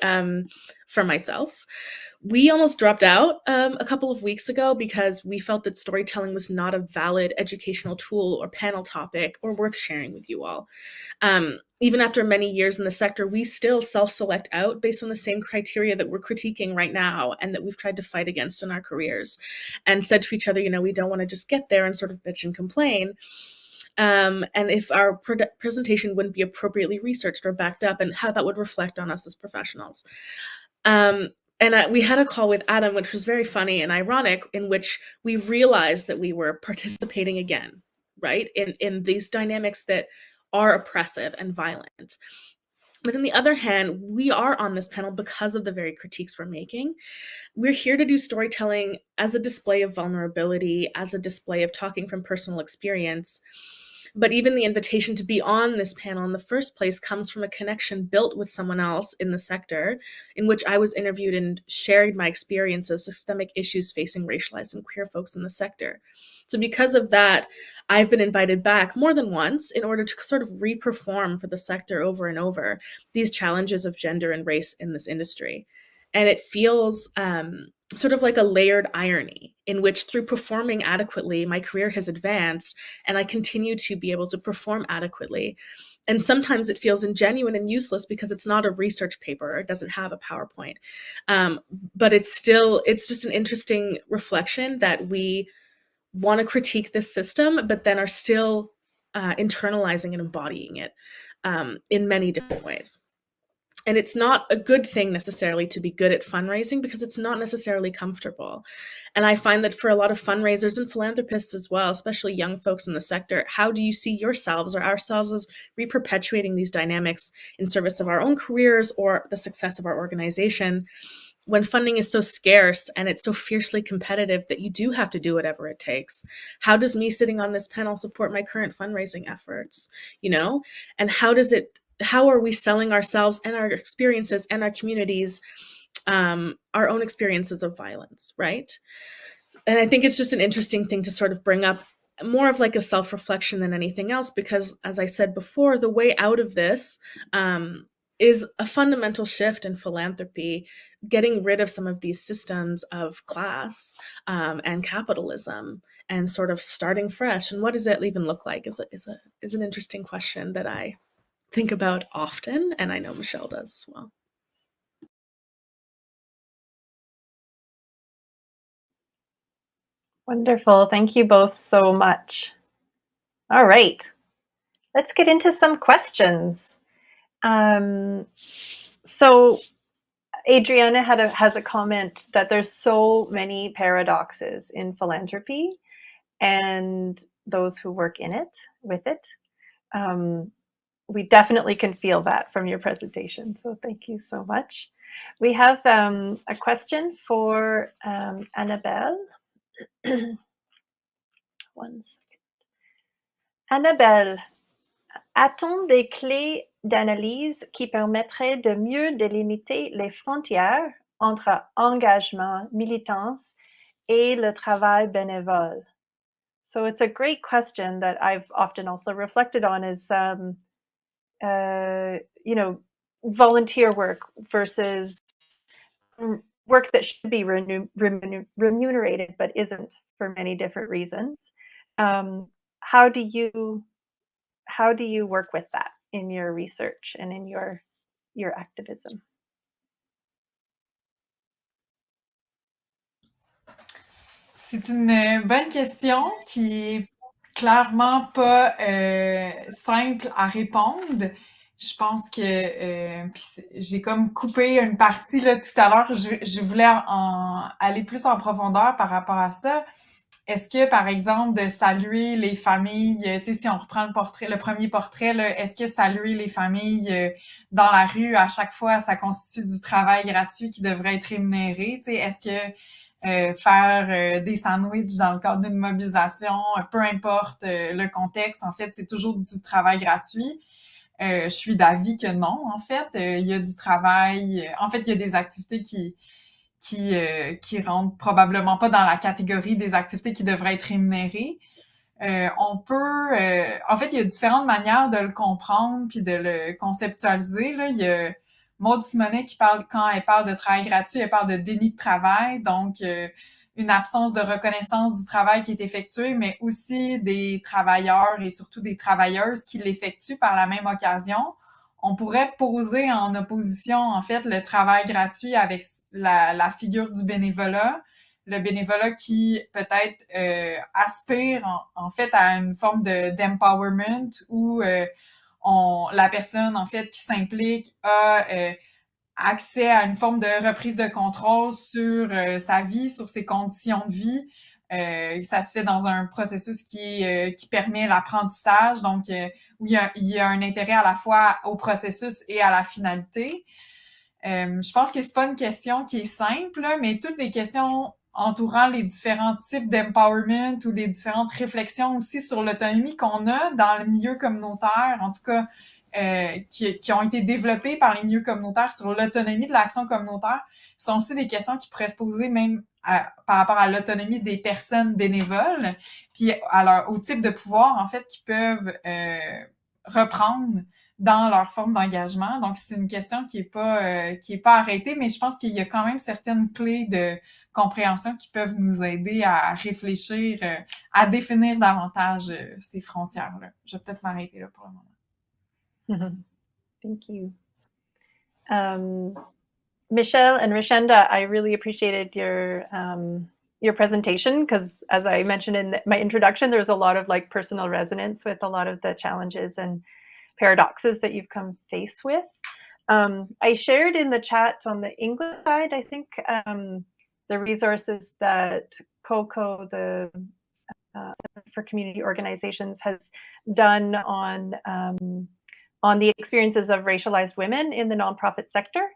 for myself? We almost dropped out a couple of weeks ago because we felt that storytelling was not a valid educational tool or panel topic or worth sharing with you all. Even after many years in the sector, we still self-select out based on the same criteria that we're critiquing right now and that we've tried to fight against in our careers, and said to each other, you know, we don't want to just get there and sort of bitch and complain. And if our presentation wouldn't be appropriately researched or backed up, and how that would reflect on us as professionals. We had a call with Adam, which was very funny and ironic, in which we realized that we were participating again, right, in these dynamics that are oppressive and violent. But on the other hand, we are on this panel because of the very critiques we're making. We're here to do storytelling as a display of vulnerability, as a display of talking from personal experience. But even the invitation to be on this panel in the first place comes from a connection built with someone else in the sector, in which I was interviewed and shared my experience of systemic issues facing racialized and queer folks in the sector. So because of that, I've been invited back more than once in order to sort of re-perform for the sector over and over these challenges of gender and race in this industry. And it feels sort of like a layered irony in which, through performing adequately, my career has advanced and I continue to be able to perform adequately. And sometimes it feels ingenuine and useless because it's not a research paper, or it doesn't have a PowerPoint. But it's just an interesting reflection that we want to critique this system, but then are still internalizing and embodying it in many different ways. And it's not a good thing necessarily to be good at fundraising because it's not necessarily comfortable. And I find that for a lot of fundraisers and philanthropists as well, especially young folks in the sector, how do you see yourselves or ourselves as re-perpetuating these dynamics in service of our own careers or the success of our organization, when funding is so scarce and it's so fiercely competitive that you do have to do whatever it takes? How does me sitting on this panel support my current fundraising efforts, you know? And how are we selling ourselves and our experiences and our communities, our own experiences of violence, right? And I think it's just an interesting thing to sort of bring up, more of like a self-reflection than anything else, because as I said before, the way out of this is a fundamental shift in philanthropy, getting rid of some of these systems of class and capitalism, and sort of starting fresh. And what does that even look like is an interesting question that I think about often, and I know Michelle does as well. Wonderful. Thank you both so much. All right, let's get into some questions. So Adriana has a comment that there's so many paradoxes in philanthropy and those who work in it, with it. We definitely can feel that from your presentation, so thank you so much. We have a question for Annabelle. One second. Annabelle, a-t-on des clés d'analyse qui permettraient de mieux délimiter les frontières entre engagement, militance et le travail bénévole? So it's a great question that I've often also reflected on, is volunteer work versus work that should be remunerated but isn't for many different reasons. How do you work with that in your research and in your activism? C'est une bonne question qui est clairement pas simple à répondre. Je pense que j'ai comme coupé une partie là tout à l'heure. Je voulais aller plus en profondeur par rapport à ça. Est-ce que, par exemple, de saluer les familles, tu sais, si on reprend le premier portrait, là, est-ce que saluer les familles dans la rue à chaque fois, ça constitue du travail gratuit qui devrait être rémunéré? Tu sais, est-ce que faire des sandwichs dans le cadre d'une mobilisation, peu importe le contexte, en fait, c'est toujours du travail gratuit? Je suis d'avis que non, en fait. Il y a du travail. En fait, il y a des activités qui rentrent probablement pas dans la catégorie des activités qui devraient être rémunérées. En fait, il y a différentes manières de le comprendre puis de le conceptualiser. Là, il y a Maud Simonet qui parle, quand elle parle de travail gratuit, elle parle de déni de travail, donc une absence de reconnaissance du travail qui est effectué, mais aussi des travailleurs et surtout des travailleuses qui l'effectuent par la même occasion. On pourrait poser en opposition, en fait, le travail gratuit avec la figure du bénévolat, le bénévolat qui peut-être aspire en fait à une forme d'empowerment où la personne en fait qui s'implique a accès à une forme de reprise de contrôle sur sa vie, sur ses conditions de vie. Ça se fait dans un processus qui permet l'apprentissage, donc où il y a un intérêt à la fois au processus et à la finalité. Je pense que c'est pas une question qui est simple, mais toutes les questions entourant les différents types d'empowerment ou les différentes réflexions aussi sur l'autonomie qu'on a dans le milieu communautaire, en tout cas qui ont été développées par les milieux communautaires sur l'autonomie de l'action communautaire, sont aussi des questions qui pourraient se poser même par rapport à l'autonomie des personnes bénévoles, puis au type de pouvoir en fait qu'ils peuvent reprendre dans leur forme d'engagement. Donc, c'est une question qui est pas arrêtée, mais je pense qu'il y a quand même certaines clés de compréhension qui peuvent nous aider à réfléchir, à définir davantage ces frontières-là. Je vais peut-être m'arrêter là pour le moment. Thank you. Michelle and Rashenda, I really appreciated your presentation because, as I mentioned in my introduction, there's a lot of like personal resonance with a lot of the challenges and paradoxes that you've come face with. I shared in the chat on the English side, I think, the resources that COCO, the Center for Community Organizations, has done on the experiences of racialized women in the nonprofit sector.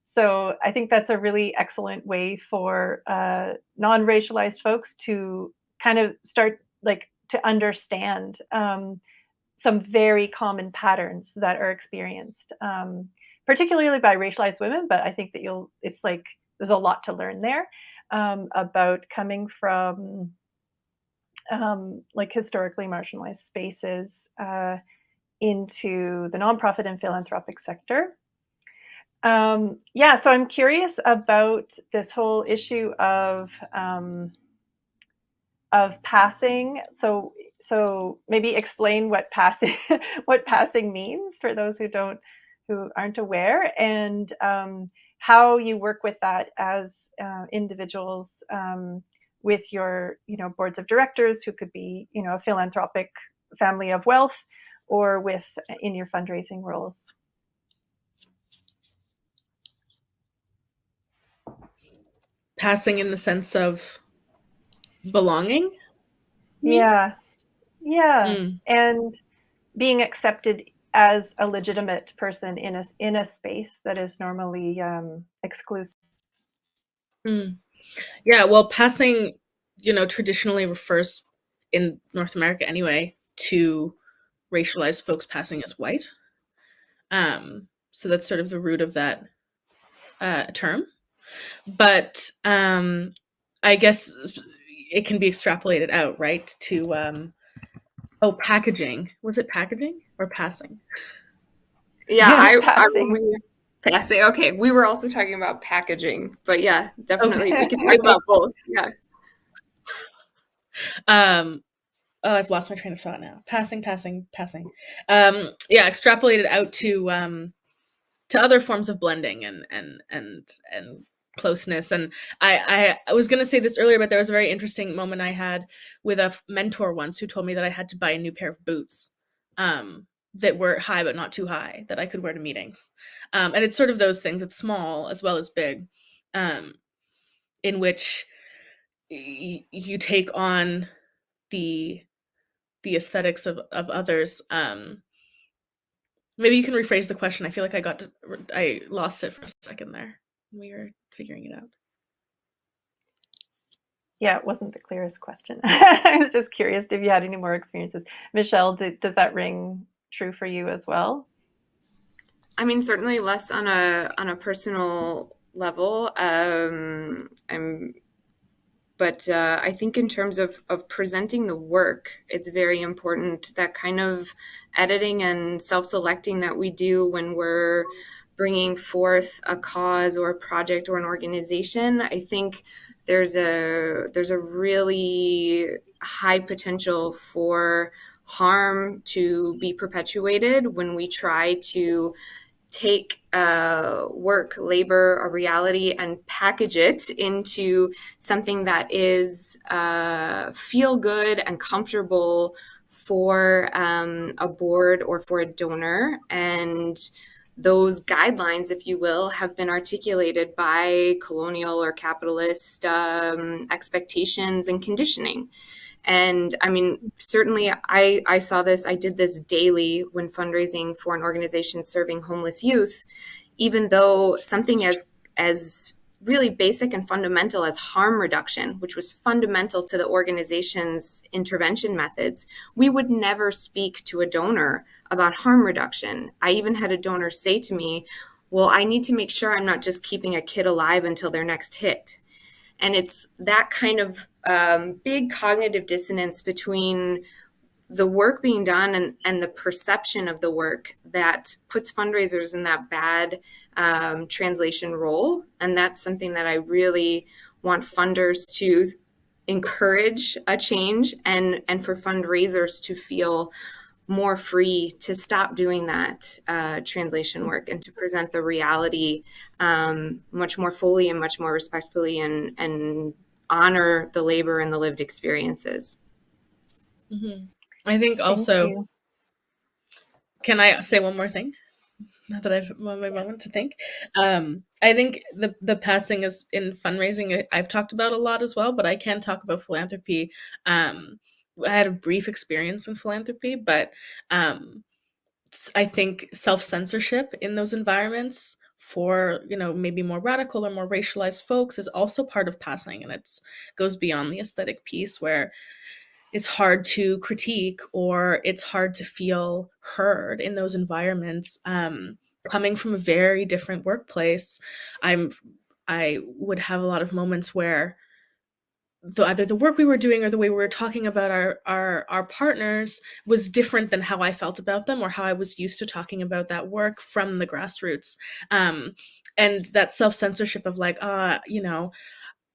So I think that's a really excellent way for non-racialized folks to kind of start to understand some very common patterns that are experienced, particularly by racialized women, but I think that it's like there's a lot to learn there about coming from like historically marginalized spaces into the nonprofit and philanthropic sector. So I'm curious about this whole issue of passing. So maybe explain what passing means for those who aren't aware, and how you work with that as individuals with your boards of directors, who could be a philanthropic family of wealth, or in your fundraising roles. Passing in the sense of belonging? Yeah. And being accepted as a legitimate person in a space that is normally exclusive. Yeah, well, passing, traditionally refers, in North America anyway, to racialized folks passing as white. So that's sort of the root of that term. But I guess it can be extrapolated out, right, to packaging. Was it packaging or passing? Yeah, passing. Okay, we were also talking about packaging, but yeah, definitely we can talk about both. Yeah. I've lost my train of thought now. Passing. Extrapolated out to other forms of blending and closeness. And I was going to say this earlier, but there was a very interesting moment I had with a mentor once who told me that I had to buy a new pair of boots that were high but not too high that I could wear to meetings. And it's sort of those things. It's small as well as big, in which you take on the aesthetics of others. Maybe you can rephrase the question. I feel like I lost it for a second there. We were figuring it out. Yeah, it wasn't the clearest question. I was just curious if you had any more experiences. Michelle, does that ring true for you as well? I mean, certainly less on a personal level. But I think in terms of presenting the work, it's very important, that kind of editing and self-selecting that we do when we're bringing forth a cause or a project or an organization. I think there's a really high potential for harm to be perpetuated when we try to take work, labor, a reality, and package it into something that is feel good and comfortable for a board or for a donor. And those guidelines, if you will, have been articulated by colonial or capitalist expectations and conditioning. And I mean, certainly I saw this, I did this daily when fundraising for an organization serving homeless youth, even though something as really basic and fundamental as harm reduction, which was fundamental to the organization's intervention methods, we would never speak to a donor about harm reduction. I even had a donor say to me, well, I need to make sure I'm not just keeping a kid alive until their next hit. And it's that kind of big cognitive dissonance between the work being done and the perception of the work that puts fundraisers in that bad translation role. And that's something that I really want funders to encourage a change, and for fundraisers to feel more free to stop doing that translation work and to present the reality much more fully and much more respectfully, and honor the labor and the lived experiences. Mm-hmm. I think also, can I say one more thing? Not that I've had my moment to think. I think the passing is in fundraising, I've talked about a lot as well, but I can talk about philanthropy. I had a brief experience in philanthropy, but I think self-censorship in those environments for, maybe more radical or more racialized folks is also part of passing. And it goes beyond the aesthetic piece, where it's hard to critique or it's hard to feel heard in those environments. Coming from a very different workplace, I would have a lot of moments where either the work we were doing or the way we were talking about our partners was different than how I felt about them, or how I was used to talking about that work from the grassroots. And that self-censorship of like, I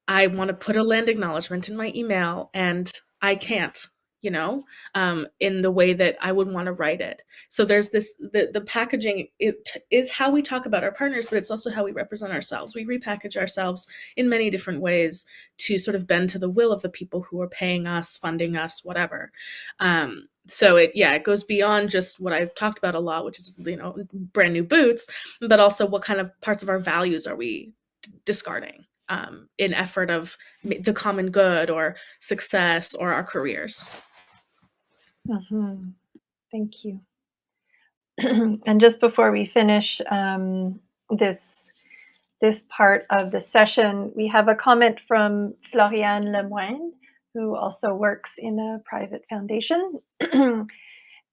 want to put a land acknowledgement in my email and I can't, in the way that I would want to write it. So there's this, the packaging is how we talk about our partners, but it's also how we represent ourselves. We repackage ourselves in many different ways to sort of bend to the will of the people who are paying us, funding us, whatever. So it goes beyond just what I've talked about a lot, which is, brand new boots, but also what kind of parts of our values are we discarding in effort of the common good or success or our careers. Mm-hmm. Thank you. And just before we finish this part of the session, we have a comment from Floriane Lemoine, who also works in a private foundation.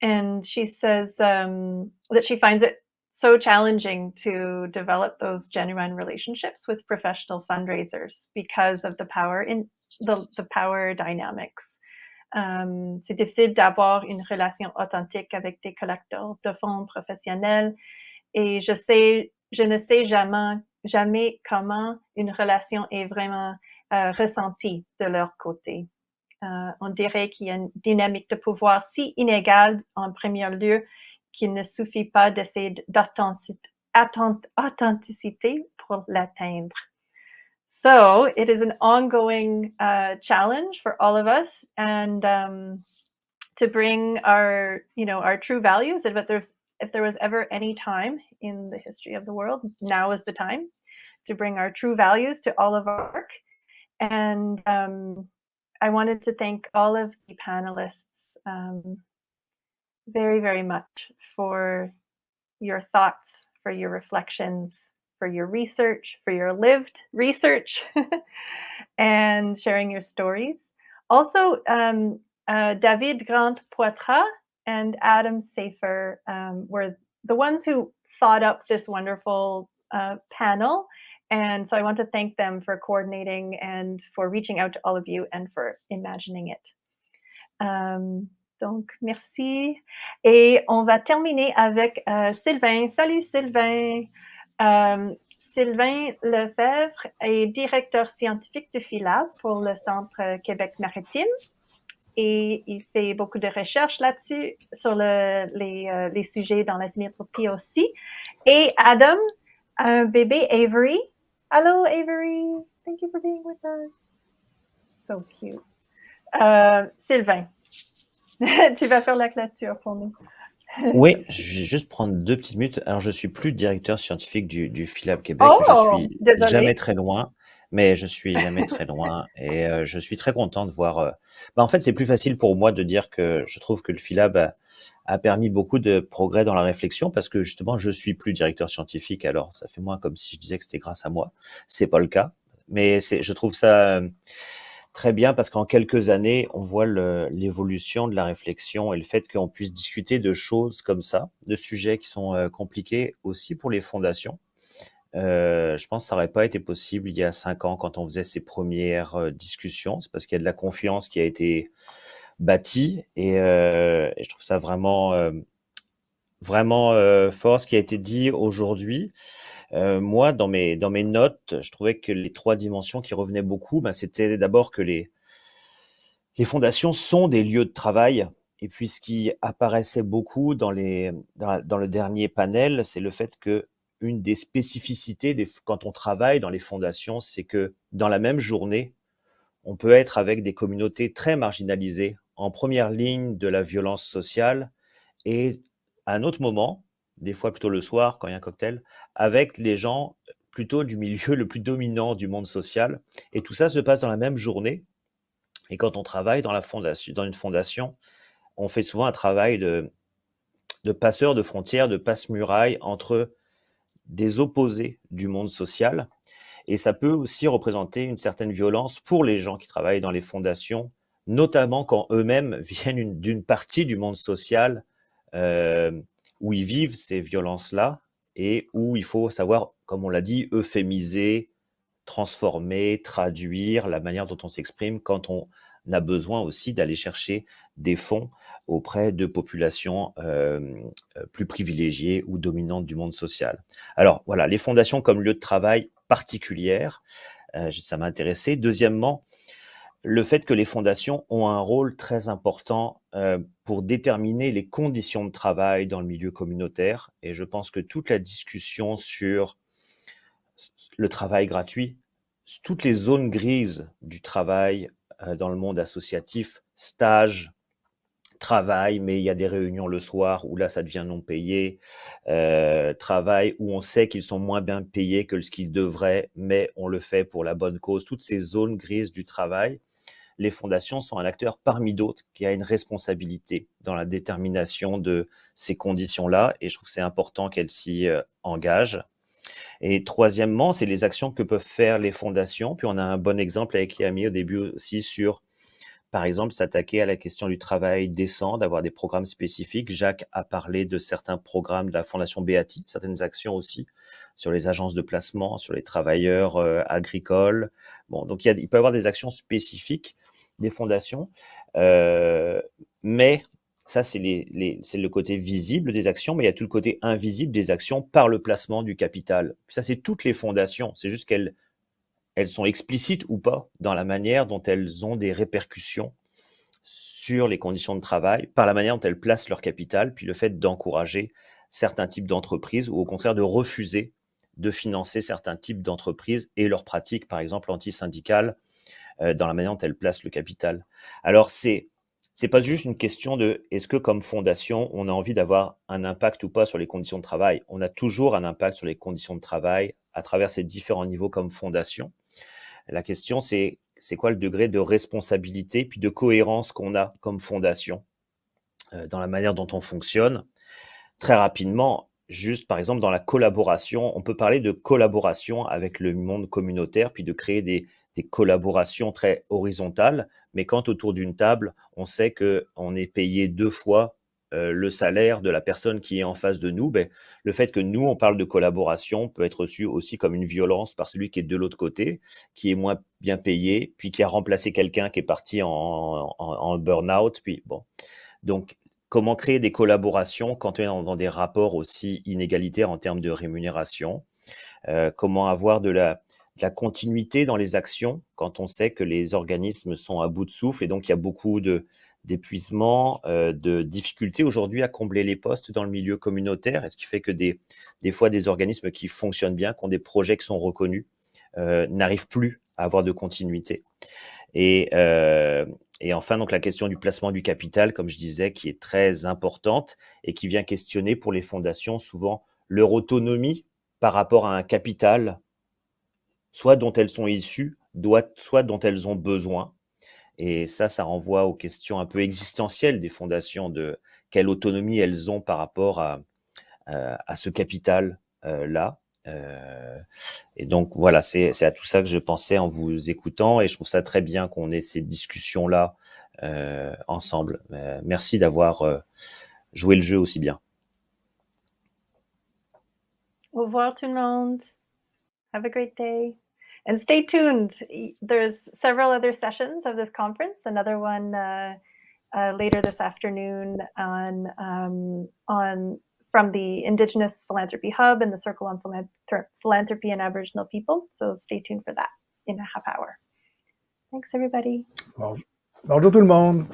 And she says that she finds it so challenging to develop those genuine relationships with professional fundraisers because of the power in the power dynamics. C'est difficile d'avoir une relation authentique avec des collecteurs de fonds professionnels, et je ne sais jamais comment une relation est vraiment ressentie de leur côté. On dirait qu'il y a une dynamique de pouvoir si inégale en premier lieu qu'il ne suffit pas d'essayer d'authenticité pour l'atteindre. So it is an ongoing challenge for all of us, and to bring our, our true values. If there was ever any time in the history of the world, now is the time to bring our true values to all of our work. And I wanted to thank all of the panelists very, very much for your thoughts, for your reflections, for your research, for your lived research, and sharing your stories. Also, David Grant-Poitras and Adam Safer were the ones who thought up this wonderful panel. And so I want to thank them for coordinating and for reaching out to all of you and for imagining it. Donc, merci. Et on va terminer avec Sylvain. Salut Sylvain. Sylvain Lefebvre est directeur scientifique de Philab pour le Centre Québec Maritime et il fait beaucoup de recherches là-dessus sur les sujets dans la philanthropie aussi. Et Adam, un bébé Avery. Hello Avery, thank you for being with us. So cute. Sylvain, tu vas faire la clôture pour nous. Oui, je vais juste prendre 2 petites minutes. Alors, je suis plus directeur scientifique du Philab Québec. Oh, Je suis désolée. jamais très loin, mais je suis jamais très loin et je suis très content de voir. En fait, c'est plus facile pour moi de dire que je trouve que le Philab a permis beaucoup de progrès dans la réflexion parce que justement, je suis plus directeur scientifique. Alors, ça fait moins comme si je disais que c'était grâce à moi. C'est pas le cas, mais je trouve ça très bien parce qu'en quelques années, on voit l'évolution de la réflexion et le fait qu'on puisse discuter de choses comme ça, de sujets qui sont compliqués aussi pour les fondations. Je pense que ça n'aurait pas été possible il y a 5 ans quand on faisait ces premières discussions. C'est parce qu'il y a de la confiance qui a été bâtie et je trouve ça vraiment fort ce qui a été dit aujourd'hui. Moi, dans mes notes, je trouvais que les 3 dimensions qui revenaient beaucoup, c'était d'abord que les fondations sont des lieux de travail. Et puis, ce qui apparaissait beaucoup dans le dernier panel, c'est le fait que une des spécificités quand on travaille dans les fondations, c'est que dans la même journée, on peut être avec des communautés très marginalisées en première ligne de la violence sociale et à un autre moment, des fois plutôt le soir quand il y a un cocktail, avec les gens plutôt du milieu le plus dominant du monde social. Et tout ça se passe dans la même journée. Et quand on travaille dans une fondation, on fait souvent un travail de passeur de frontières, de passe-muraille entre des opposés du monde social. Et ça peut aussi représenter une certaine violence pour les gens qui travaillent dans les fondations, notamment quand eux-mêmes viennent d'une partie du monde social où ils vivent ces violences-là et où il faut savoir, comme on l'a dit, euphémiser, transformer, traduire la manière dont on s'exprime quand on a besoin aussi d'aller chercher des fonds auprès de populations plus privilégiées ou dominantes du monde social. Alors voilà, les fondations comme lieu de travail particulière, ça m'a intéressé. Deuxièmement, le fait que les fondations ont un rôle très important pour déterminer les conditions de travail dans le milieu communautaire. Et je pense que toute la discussion sur le travail gratuit, toutes les zones grises du travail dans le monde associatif, stage, travail, mais il y a des réunions le soir où là, ça devient non payé, travail où on sait qu'ils sont moins bien payés que ce qu'ils devraient, mais on le fait pour la bonne cause. Toutes ces zones grises du travail, les fondations sont un acteur parmi d'autres qui a une responsabilité dans la détermination de ces conditions-là, et je trouve que c'est important qu'elles s'y engagent. Et troisièmement, c'est les actions que peuvent faire les fondations. Puis on a un bon exemple avec Yami au début aussi sur, par exemple, s'attaquer à la question du travail décent, d'avoir des programmes spécifiques. Jacques a parlé de certains programmes de la Fondation Beati, certaines actions aussi sur les agences de placement, sur les travailleurs agricoles. Bon, donc il peut y avoir des actions spécifiques des fondations, mais ça, c'est le côté visible des actions, mais il y a tout le côté invisible des actions par le placement du capital. Ça, c'est toutes les fondations. C'est juste qu'elles sont explicites ou pas dans la manière dont elles ont des répercussions sur les conditions de travail, par la manière dont elles placent leur capital, puis le fait d'encourager certains types d'entreprises ou au contraire de refuser de financer certains types d'entreprises et leurs pratiques, par exemple antisyndicales, dans la manière dont elles placent le capital. Alors, c'est c'est pas juste une question de est-ce que comme fondation, on a envie d'avoir un impact ou pas sur les conditions de travail. On a toujours un impact sur les conditions de travail à travers ces différents niveaux comme fondation. La question, c'est quoi le degré de responsabilité puis de cohérence qu'on a comme fondation dans la manière dont on fonctionne. Très rapidement, juste par exemple dans la collaboration, on peut parler de collaboration avec le monde communautaire puis de créer des collaborations très horizontales, mais quand autour d'une table, on sait qu'on est payé 2 fois le salaire de la personne qui est en face de nous, le fait que nous, on parle de collaboration peut être reçu aussi comme une violence par celui qui est de l'autre côté, qui est moins bien payé, puis qui a remplacé quelqu'un qui est parti en burn-out. Puis bon. Donc, comment créer des collaborations quand on est dans des rapports aussi inégalitaires en termes de rémunération? Comment avoir de la continuité dans les actions quand on sait que les organismes sont à bout de souffle et donc il y a beaucoup d'épuisement, de difficultés aujourd'hui à combler les postes dans le milieu communautaire, et ce qui fait que des fois des organismes qui fonctionnent bien, qui ont des projets qui sont reconnus, n'arrivent plus à avoir de continuité. Et enfin, donc la question du placement du capital, comme je disais, qui est très importante et qui vient questionner pour les fondations souvent leur autonomie par rapport à un capital, soit dont elles sont issues, soit dont elles ont besoin. Et ça renvoie aux questions un peu existentielles des fondations, de quelle autonomie elles ont par rapport à ce capital-là. Et donc voilà, c'est à tout ça que je pensais en vous écoutant, et je trouve ça très bien qu'on ait ces discussions-là ensemble. Merci d'avoir joué le jeu aussi bien. Au revoir tout le monde. Have a great day. And stay tuned. There's several other sessions of this conference, another one later this afternoon from the Indigenous Philanthropy Hub and the Circle on Philanthropy and Aboriginal People. So stay tuned for that in a half hour. Thanks, everybody. Bonjour tout le monde.